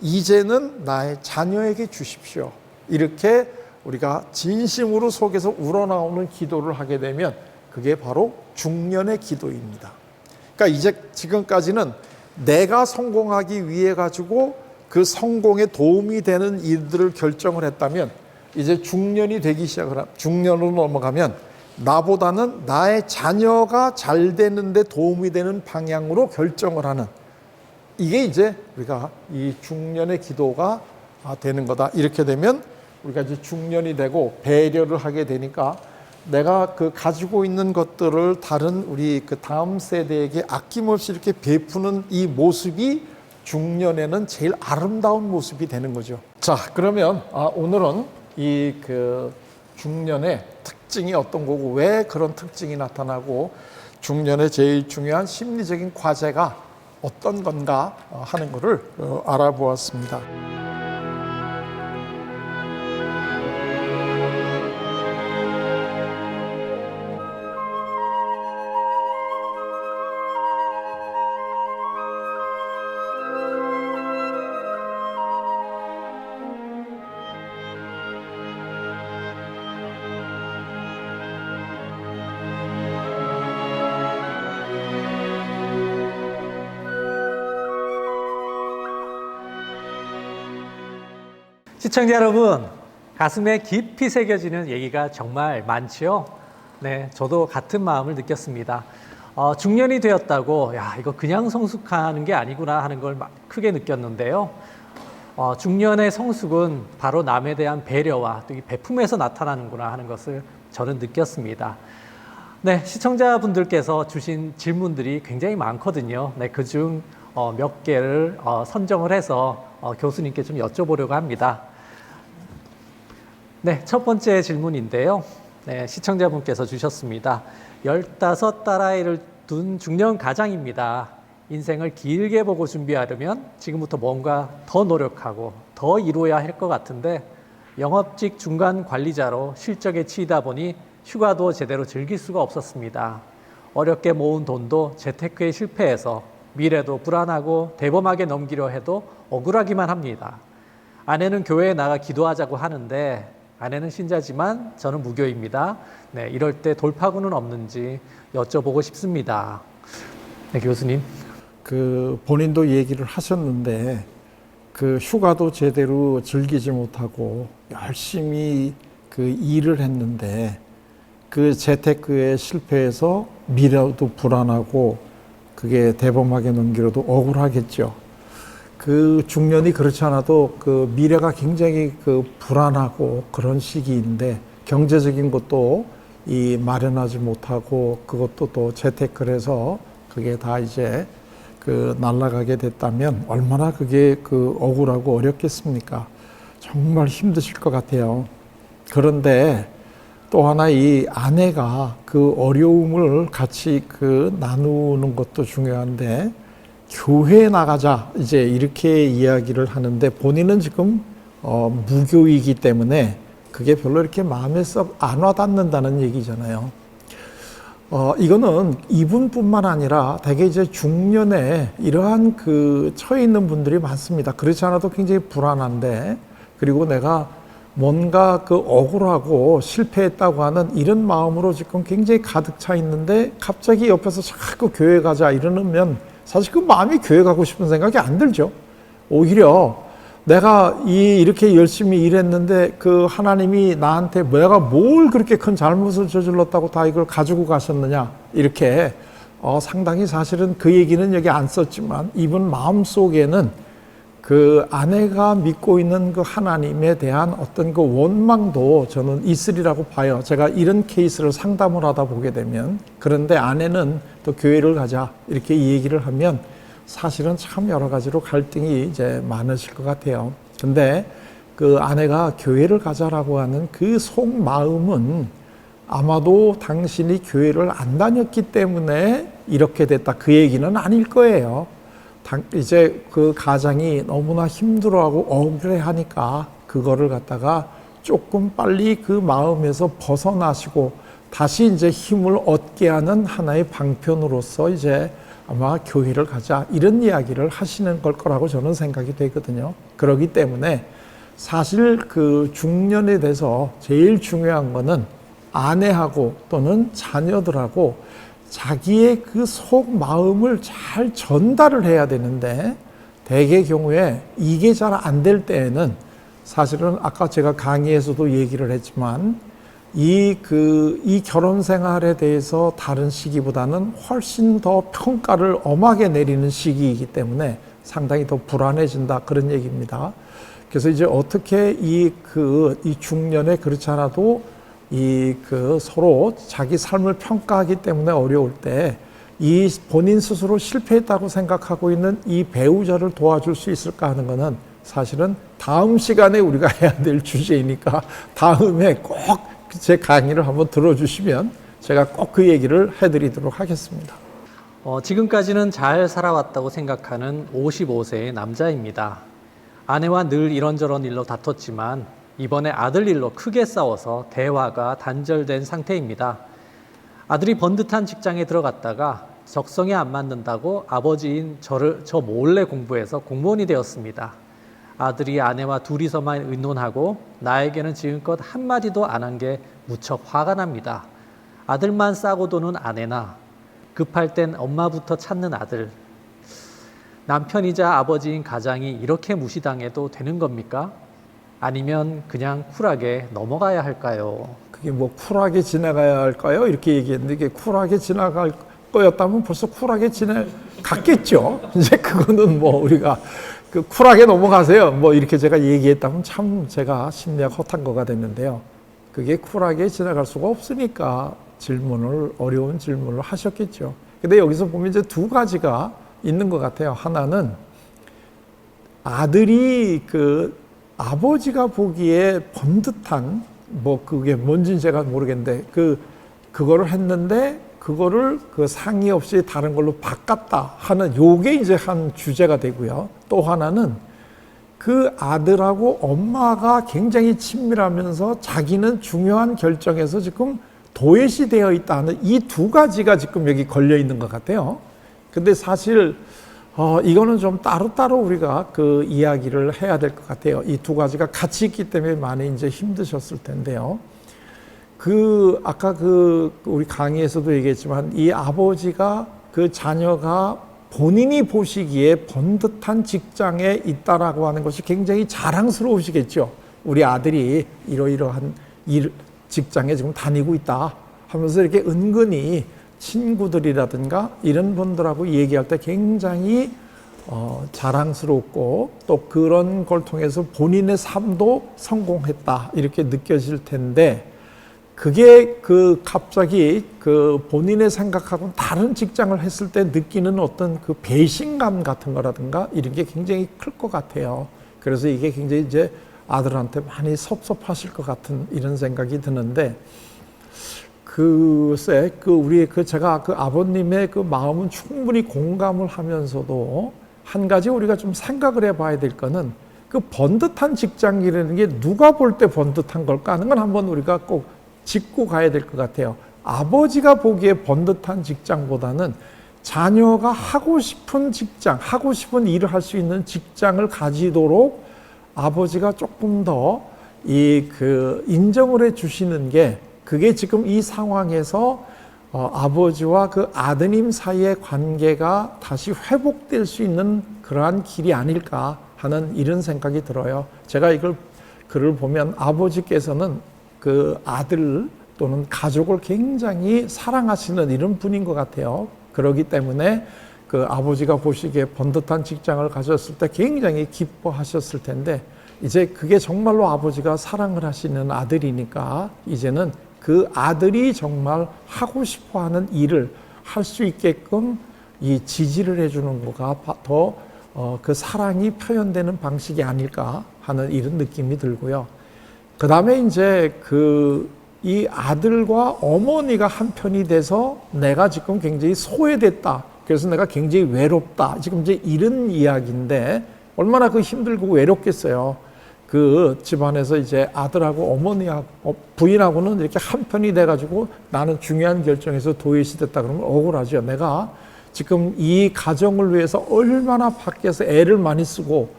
이제는 나의 자녀에게 주십시오. 이렇게 우리가 진심으로 속에서 우러나오는 기도를 하게 되면 그게 바로 중년의 기도입니다. 그러니까 이제 지금까지는 내가 성공하기 위해 가지고 그 성공에 도움이 되는 일들을 결정을 했다면, 이제 중년이 되기 중년으로 넘어가면 나보다는 나의 자녀가 잘 되는데 도움이 되는 방향으로 결정을 하는, 이게 이제 우리가 이 중년의 기도가 되는 거다. 이렇게 되면 우리가 이제 중년이 되고 배려를 하게 되니까 내가 그 가지고 있는 것들을 다른 우리 그 다음 세대에게 아낌없이 이렇게 베푸는 이 모습이 중년에는 제일 아름다운 모습이 되는 거죠. 자, 그러면 오늘은 이 그 중년의 특징이 어떤 거고 왜 그런 특징이 나타나고 중년의 제일 중요한 심리적인 과제가 어떤 건가 하는 것을 알아보았습니다. 시청자 여러분, 가슴에 깊이 새겨지는 얘기가 정말 많지요? 네, 저도 같은 마음을 느꼈습니다. 중년이 되었다고, 이거 그냥 성숙하는 게 아니구나 하는 걸 크게 느꼈는데요. 중년의 성숙은 바로 남에 대한 배려와 또 이 베품에서 나타나는구나 하는 것을 저는 느꼈습니다. 네, 시청자분들께서 주신 질문들이 굉장히 많거든요. 네, 그중 몇 개를 선정을 해서 교수님께 좀 여쭤보려고 합니다. 네, 첫 번째 질문인데요. 네, 시청자분께서 주셨습니다. 15 딸아이를 둔 중년 가장입니다. 인생을 길게 보고 준비하려면 지금부터 뭔가 더 노력하고 더 이루어야 할 것 같은데 영업직 중간 관리자로 실적에 치이다 보니 휴가도 제대로 즐길 수가 없었습니다. 어렵게 모은 돈도 재테크에 실패해서 미래도 불안하고 대범하게 넘기려 해도 억울하기만 합니다. 아내는 교회에 나가 기도하자고 하는데 아내는 신자지만 저는 무교입니다. 네, 이럴 때 돌파구는 없는지 여쭤보고 싶습니다. 네, 교수님. 그 본인도 얘기를 하셨는데 그 휴가도 제대로 즐기지 못하고 열심히 그 일을 했는데 그 재테크에 실패해서 미래도 불안하고 그게 대범하게 넘기려도 억울하겠죠. 그 중년이 그렇지 않아도 그 미래가 굉장히 그 불안하고 그런 시기인데 경제적인 것도 이 마련하지 못하고 그것도 또 재테크를 해서 그게 다 이제 그 날아가게 됐다면 얼마나 그게 그 억울하고 어렵겠습니까? 정말 힘드실 것 같아요. 그런데 또 하나 이 아내가 그 어려움을 같이 그 나누는 것도 중요한데 교회에 나가자 이제 이렇게 이야기를 하는데 본인은 지금 무교이기 때문에 그게 별로 이렇게 마음에 썩 안 와닿는다는 얘기잖아요. 이거는 이분뿐만 아니라 대개 이제 중년에 이러한 그 처해 있는 분들이 많습니다. 그렇지 않아도 굉장히 불안한데 그리고 내가 뭔가 그 억울하고 실패했다고 하는 이런 마음으로 지금 굉장히 가득 차 있는데 갑자기 옆에서 자꾸 교회 가자 이러면 사실 그 마음이 교회 가고 싶은 생각이 안 들죠. 오히려 내가 이렇게 열심히 일했는데 그 하나님이 나한테 내가 뭘 그렇게 큰 잘못을 저질렀다고 다 이걸 가지고 가셨느냐 이렇게 상당히 사실은 그 얘기는 여기 안 썼지만 이분 마음속에는 그 아내가 믿고 있는 그 하나님에 대한 어떤 그 원망도 저는 있으리라고 봐요. 제가 이런 케이스를 상담을 하다 보게 되면 그런데 아내는 또 교회를 가자 이렇게 얘기를 하면 사실은 참 여러 가지로 갈등이 이제 많으실 것 같아요. 근데 그 아내가 교회를 가자라고 하는 그 속마음은 아마도 당신이 교회를 안 다녔기 때문에 이렇게 됐다 그 얘기는 아닐 거예요. 이제 그 가장이 너무나 힘들어하고 억울해하니까 그거를 갖다가 조금 빨리 그 마음에서 벗어나시고 다시 이제 힘을 얻게 하는 하나의 방편으로서 이제 아마 교회를 가자 이런 이야기를 하시는 걸 거라고 저는 생각이 되거든요. 그렇기 때문에 사실 그 중년에 대해서 제일 중요한 거는 아내하고 또는 자녀들하고 자기의 그 속 마음을 잘 전달을 해야 되는데 대개 경우에 이게 잘 안 될 때에는 사실은 아까 제가 강의에서도 얘기를 했지만 이 결혼 생활에 대해서 다른 시기보다는 훨씬 더 평가를 엄하게 내리는 시기이기 때문에 상당히 더 불안해진다 그런 얘기입니다. 그래서 이제 어떻게 이 중년에 그렇지 않아도 서로 자기 삶을 평가하기 때문에 어려울 때 이 본인 스스로 실패했다고 생각하고 있는 이 배우자를 도와줄 수 있을까 하는 것은 사실은 다음 시간에 우리가 해야 될 주제이니까 다음에 꼭 제 강의를 한번 들어주시면 제가 꼭 그 얘기를 해드리도록 하겠습니다. 지금까지는 잘 살아왔다고 생각하는 55세의 남자입니다. 아내와 늘 이런저런 일로 다퉜지만 이번에 아들 일로 크게 싸워서 대화가 단절된 상태입니다. 아들이 번듯한 직장에 들어갔다가 적성에 안 맞는다고 아버지인 저 몰래 공부해서 공무원이 되었습니다. 아들이 아내와 둘이서만 의논하고 나에게는 지금껏 한마디도 안 한 게 무척 화가 납니다. 아들만 싸고 도는 아내나 급할 땐 엄마부터 찾는 아들. 남편이자 아버지인 가장이 이렇게 무시당해도 되는 겁니까? 아니면 그냥 쿨하게 넘어가야 할까요? 그게 뭐 쿨하게 지나가야 할까요? 이렇게 얘기했는데 이게 쿨하게 지나갈 거였다면 벌써 쿨하게 지나갔겠죠. 이제 그거는 뭐 우리가 쿨하게 넘어가세요. 뭐 이렇게 제가 얘기했다면 참 제가 심리학 허탄거가 됐는데요. 그게 쿨하게 지나갈 수가 없으니까 어려운 질문을 하셨겠죠. 근데 여기서 보면 이제 두 가지가 있는 것 같아요. 하나는 아들이 아버지가 보기에 번듯한 그게 뭔지는 제가 모르겠는데 그거를 했는데 그거를 상의 없이 다른 걸로 바꿨다 하는 요게 이제 한 주제가 되고요. 또 하나는 그 아들하고 엄마가 굉장히 친밀하면서 자기는 중요한 결정에서 지금 도외시 되어 있다는 이 두 가지가 지금 여기 걸려 있는 것 같아요. 근데 사실 이거는 좀 따로따로 우리가 이야기를 해야 될 것 같아요. 이 두 가지가 같이 있기 때문에 많이 이제 힘드셨을 텐데요. 아까 우리 강의에서도 얘기했지만 이 아버지가 자녀가 본인이 보시기에 번듯한 직장에 있다라고 하는 것이 굉장히 자랑스러우시겠죠. 우리 아들이 이러이러한 직장에 지금 다니고 있다 하면서 이렇게 은근히 친구들이라든가 이런 분들하고 얘기할 때 굉장히 자랑스럽고 또 그런 걸 통해서 본인의 삶도 성공했다 이렇게 느껴질 텐데 그게 갑자기 본인의 생각하고는 다른 직장을 했을 때 느끼는 어떤 배신감 같은 거라든가 이런 게 굉장히 클 것 같아요. 그래서 이게 굉장히 이제 아들한테 많이 섭섭하실 것 같은 이런 생각이 드는데 글쎄, 제가 아버님의 마음은 충분히 공감을 하면서도 한 가지 우리가 좀 생각을 해봐야 될 거는 번듯한 직장이라는 게 누가 볼 때 번듯한 걸까 하는 건 한번 우리가 꼭 짚고 가야 될 것 같아요. 아버지가 보기에 번듯한 직장보다는 자녀가 하고 싶은 직장, 하고 싶은 일을 할 수 있는 직장을 가지도록 아버지가 조금 더 인정을 해 주시는 게 그게 지금 이 상황에서 아버지와 아드님 사이의 관계가 다시 회복될 수 있는 그러한 길이 아닐까 하는 이런 생각이 들어요. 제가 이걸 글을 보면 아버지께서는 그 아들 또는 가족을 굉장히 사랑하시는 이런 분인 것 같아요. 그렇기 때문에 그 아버지가 보시기에 번듯한 직장을 가졌을 때 굉장히 기뻐하셨을 텐데 이제 그게 정말로 아버지가 사랑을 하시는 아들이니까 이제는 그 아들이 정말 하고 싶어 하는 일을 할 수 있게끔 이 지지를 해주는 거가 더 그 사랑이 표현되는 방식이 아닐까 하는 이런 느낌이 들고요. 그 다음에 이제 이 아들과 어머니가 한편이 돼서 내가 지금 굉장히 소외됐다. 그래서 내가 굉장히 외롭다. 지금 이제 이런 이야기인데 얼마나 힘들고 외롭겠어요. 그 집안에서 이제 아들하고 어머니하고 부인하고는 이렇게 한편이 돼가지고 나는 중요한 결정에서 도외시 됐다 그러면 억울하죠. 내가 지금 이 가정을 위해서 얼마나 밖에서 애를 많이 쓰고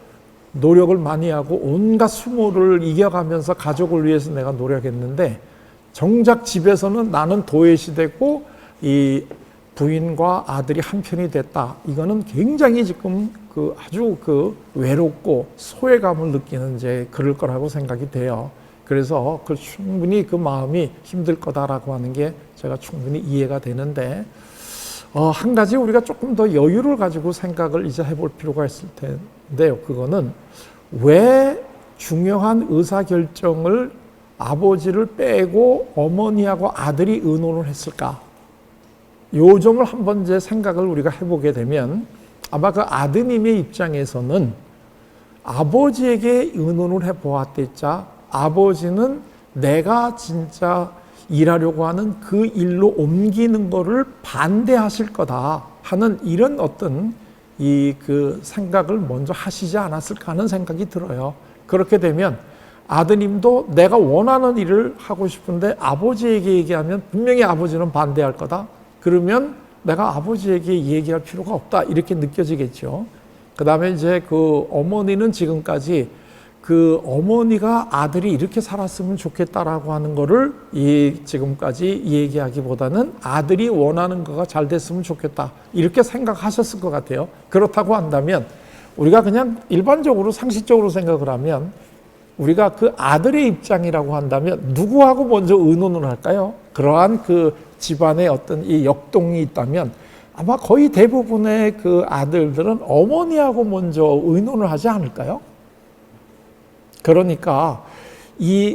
노력을 많이 하고 온갖 수모를 이겨가면서 가족을 위해서 내가 노력했는데 정작 집에서는 나는 도외시되고 이 부인과 아들이 한편이 됐다. 이거는 굉장히 지금 아주 외롭고 소외감을 느끼는 이제 그럴 거라고 생각이 돼요. 그래서 충분히 그 마음이 힘들 거다라고 하는 게 제가 충분히 이해가 되는데 한 가지 우리가 조금 더 여유를 가지고 생각을 이제 해볼 필요가 있을 텐데요. 그거는 왜 중요한 의사결정을 아버지를 빼고 어머니하고 아들이 의논을 했을까? 요 점을 한번 이제 생각을 우리가 해보게 되면 아마 그 아드님의 입장에서는 아버지에게 의논을 해보았댔자 아버지는 내가 진짜 일하려고 하는 그 일로 옮기는 거를 반대하실 거다 하는 이런 어떤 생각을 먼저 하시지 않았을까 하는 생각이 들어요. 그렇게 되면 아드님도 내가 원하는 일을 하고 싶은데 아버지에게 얘기하면 분명히 아버지는 반대할 거다. 그러면 내가 아버지에게 얘기할 필요가 없다. 이렇게 느껴지겠죠. 그 다음에 이제 어머니는 지금까지 어머니가 아들이 이렇게 살았으면 좋겠다라고 하는 거를 지금까지 얘기하기보다는 아들이 원하는 거가 잘 됐으면 좋겠다. 이렇게 생각하셨을 것 같아요. 그렇다고 한다면 우리가 그냥 일반적으로 상식적으로 생각을 하면 우리가 그 아들의 입장이라고 한다면 누구하고 먼저 의논을 할까요? 그러한 집안에 어떤 이 역동이 있다면 아마 거의 대부분의 아들들은 어머니하고 먼저 의논을 하지 않을까요? 그러니까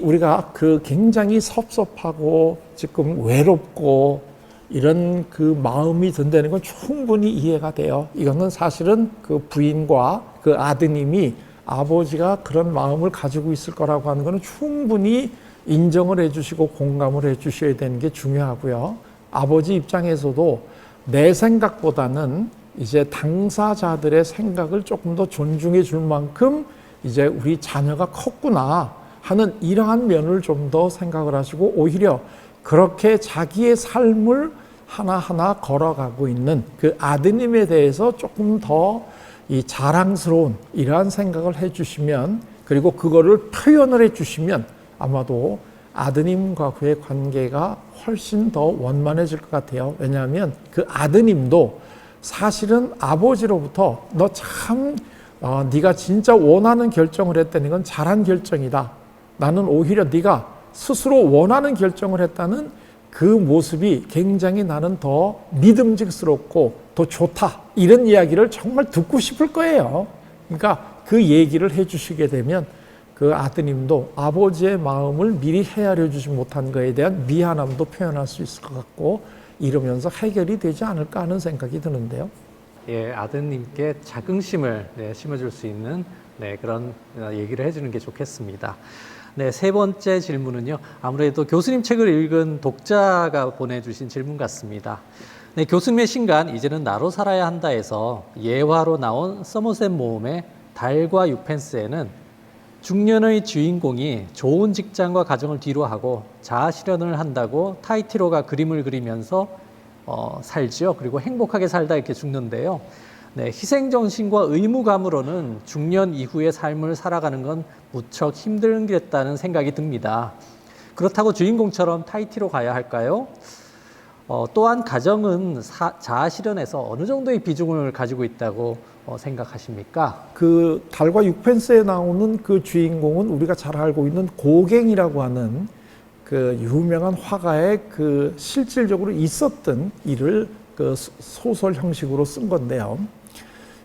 우리가 굉장히 섭섭하고 지금 외롭고 이런 마음이 든다는 건 충분히 이해가 돼요. 이거는 사실은 부인과 아드님이 아버지가 그런 마음을 가지고 있을 거라고 하는 것은 충분히 인정을 해주시고 공감을 해주셔야 되는 게 중요하고요. 아버지 입장에서도 내 생각보다는 이제 당사자들의 생각을 조금 더 존중해 줄 만큼 이제 우리 자녀가 컸구나 하는 이러한 면을 좀 더 생각을 하시고 오히려 그렇게 자기의 삶을 하나하나 걸어가고 있는 아드님에 대해서 조금 더 자랑스러운 이러한 생각을 해주시면 그리고 그거를 표현을 해주시면 아마도 아드님과 그의 관계가 훨씬 더 원만해질 것 같아요. 왜냐하면 아드님도 사실은 아버지로부터 너 참 네가 진짜 원하는 결정을 했다는 건 잘한 결정이다. 나는 오히려 네가 스스로 원하는 결정을 했다는 그 모습이 굉장히 나는 더 믿음직스럽고 더 좋다. 이런 이야기를 정말 듣고 싶을 거예요. 그러니까 그 얘기를 해주시게 되면 아드님도 아버지의 마음을 미리 헤아려 주지 못한 것에 대한 미안함도 표현할 수 있을 것 같고 이러면서 해결이 되지 않을까 하는 생각이 드는데요. 예, 아드님께 자긍심을 심어줄 수 있는 그런 얘기를 해주는 게 좋겠습니다. 네, 세 번째 질문은요. 아무래도 교수님 책을 읽은 독자가 보내주신 질문 같습니다. 네, 교수님의 신간 이제는 나로 살아야 한다에서 예화로 나온 서머셋 모험의 달과 유펜스에는 중년의 주인공이 좋은 직장과 가정을 뒤로하고 자아실현을 한다고 타이티로가 그림을 그리면서 살지요. 그리고 행복하게 살다 이렇게 죽는데요. 네, 희생정신과 의무감으로는 중년 이후의 삶을 살아가는 건 무척 힘들겠다는 생각이 듭니다. 그렇다고 주인공처럼 타이티로 가야 할까요? 또한 가정은 자아 실현에서 어느 정도의 비중을 가지고 있다고 생각하십니까? 그 달과 육펜스에 나오는 그 주인공은 우리가 잘 알고 있는 고갱이라고 하는 그 유명한 화가의 그 실질적으로 있었던 일을 그 소설 형식으로 쓴 건데요.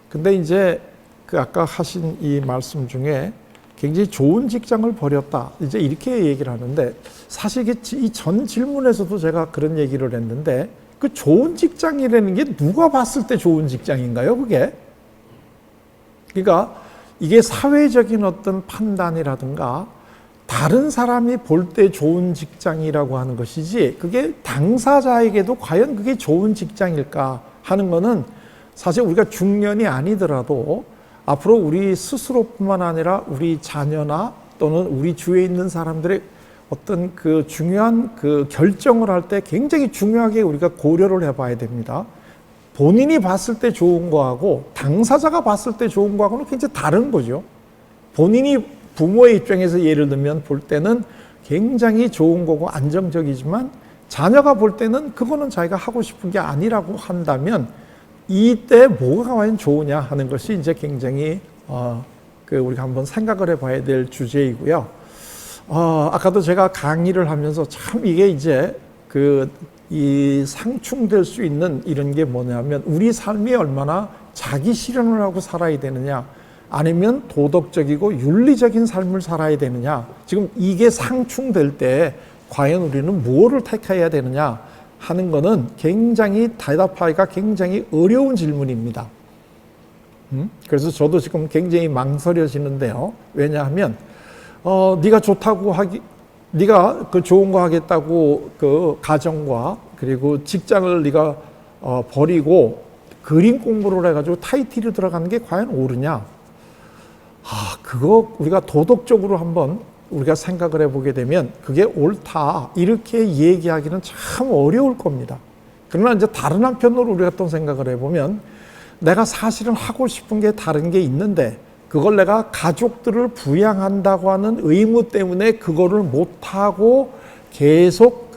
근데 이제 그 아까 하신 이 말씀 중에 굉장히 좋은 직장을 버렸다. 이제 이렇게 얘기를 하는데 사실 이 전 질문에서도 제가 그런 얘기를 했는데 그 좋은 직장이라는 게 누가 봤을 때 좋은 직장인가요? 그게? 그러니까 이게 사회적인 어떤 판단이라든가 다른 사람이 볼 때 좋은 직장이라고 하는 것이지 그게 당사자에게도 과연 그게 좋은 직장일까 하는 거는 사실 우리가 중년이 아니더라도 앞으로 우리 스스로뿐만 아니라 우리 자녀나 또는 우리 주위에 있는 사람들의 어떤 그 중요한 그 결정을 할 때 굉장히 중요하게 우리가 고려를 해봐야 됩니다. 본인이 봤을 때 좋은 거하고 당사자가 봤을 때 좋은 거하고는 굉장히 다른 거죠. 본인이 부모의 입장에서 예를 들면 볼 때는 굉장히 좋은 거고 안정적이지만 자녀가 볼 때는 그거는 자기가 하고 싶은 게 아니라고 한다면 이때 뭐가 과연 좋으냐 하는 것이 이제 굉장히 그 우리가 한번 생각을 해봐야 될 주제이고요. 아까도 제가 강의를 하면서 참 이게 이제 이 상충될 수 있는 이런 게 뭐냐면 우리 삶이 얼마나 자기 실현을 하고 살아야 되느냐 아니면 도덕적이고 윤리적인 삶을 살아야 되느냐 지금 이게 상충될 때 과연 우리는 무엇을 택해야 되느냐 하는 거는 굉장히 대답하기가 굉장히 어려운 질문입니다. 그래서 저도 지금 굉장히 망설여지는데요. 왜냐하면 네가 좋다고 네가 그 좋은 거 하겠다고 그 가정과 그리고 직장을 네가 버리고 그림 공부를 해가지고 타이틀이 들어가는 게 과연 옳으냐? 그거 우리가 도덕적으로 한번 우리가 생각을 해보게 되면 그게 옳다 이렇게 얘기하기는 참 어려울 겁니다. 그러나 이제 다른 한편으로 우리가 또 생각을 해보면 내가 사실은 하고 싶은 게 다른 게 있는데 그걸 내가 가족들을 부양한다고 하는 의무 때문에 그거를 못하고 계속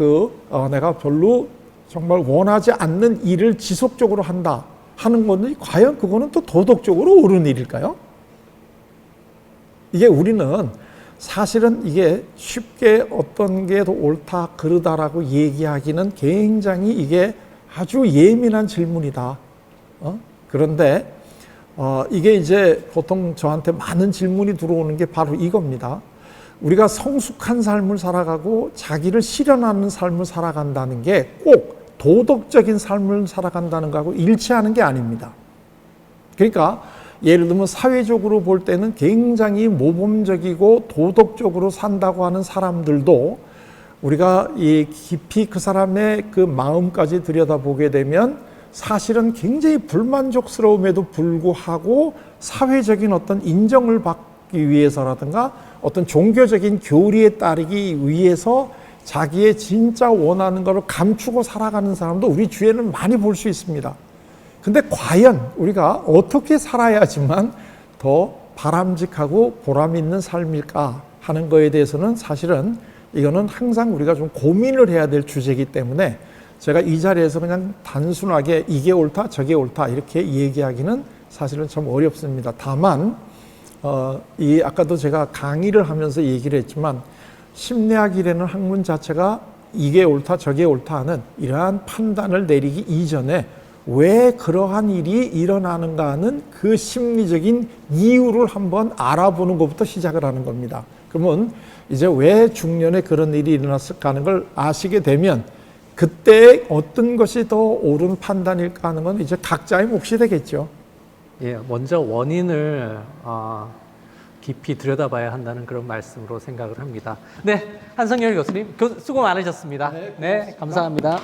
내가 별로 정말 원하지 않는 일을 지속적으로 한다 하는 것은 과연 그거는 또 도덕적으로 옳은 일일까요? 이게 우리는 사실은 이게 쉽게 어떤 게 더 옳다 그르다라고 얘기하기는 굉장히 이게 아주 예민한 질문이다. 그런데 이게 이제 보통 저한테 많은 질문이 들어오는 게 바로 이겁니다. 우리가 성숙한 삶을 살아가고 자기를 실현하는 삶을 살아간다는 게 꼭 도덕적인 삶을 살아간다는 거하고 일치하는 게 아닙니다. 그러니까 예를 들면 사회적으로 볼 때는 굉장히 모범적이고 도덕적으로 산다고 하는 사람들도 우리가 이 깊이 그 사람의 그 마음까지 들여다보게 되면 사실은 굉장히 불만족스러움에도 불구하고 사회적인 어떤 인정을 받기 위해서라든가 어떤 종교적인 교리에 따르기 위해서 자기의 진짜 원하는 것을 감추고 살아가는 사람도 우리 주위에는 많이 볼 수 있습니다. 근데 과연 우리가 어떻게 살아야지만 더 바람직하고 보람 있는 삶일까 하는 거에 대해서는 사실은 이거는 항상 우리가 좀 고민을 해야 될 주제이기 때문에 제가 이 자리에서 그냥 단순하게 이게 옳다 저게 옳다 이렇게 얘기하기는 사실은 좀 어렵습니다. 다만 아까도 제가 강의를 하면서 얘기를 했지만 심리학이라는 학문 자체가 이게 옳다 저게 옳다 하는 이러한 판단을 내리기 이전에 왜 그러한 일이 일어나는가 하는 그 심리적인 이유를 한번 알아보는 것부터 시작을 하는 겁니다. 그러면 이제 왜 중년에 그런 일이 일어났을까 하는 걸 아시게 되면 그때 어떤 것이 더 옳은 판단일까 하는 건 이제 각자의 몫이 되겠죠. 예, 먼저 원인을 깊이 들여다봐야 한다는 그런 말씀으로 생각을 합니다. 네, 한성열 교수님 수고 많으셨습니다. 네, 감사합니다. 네.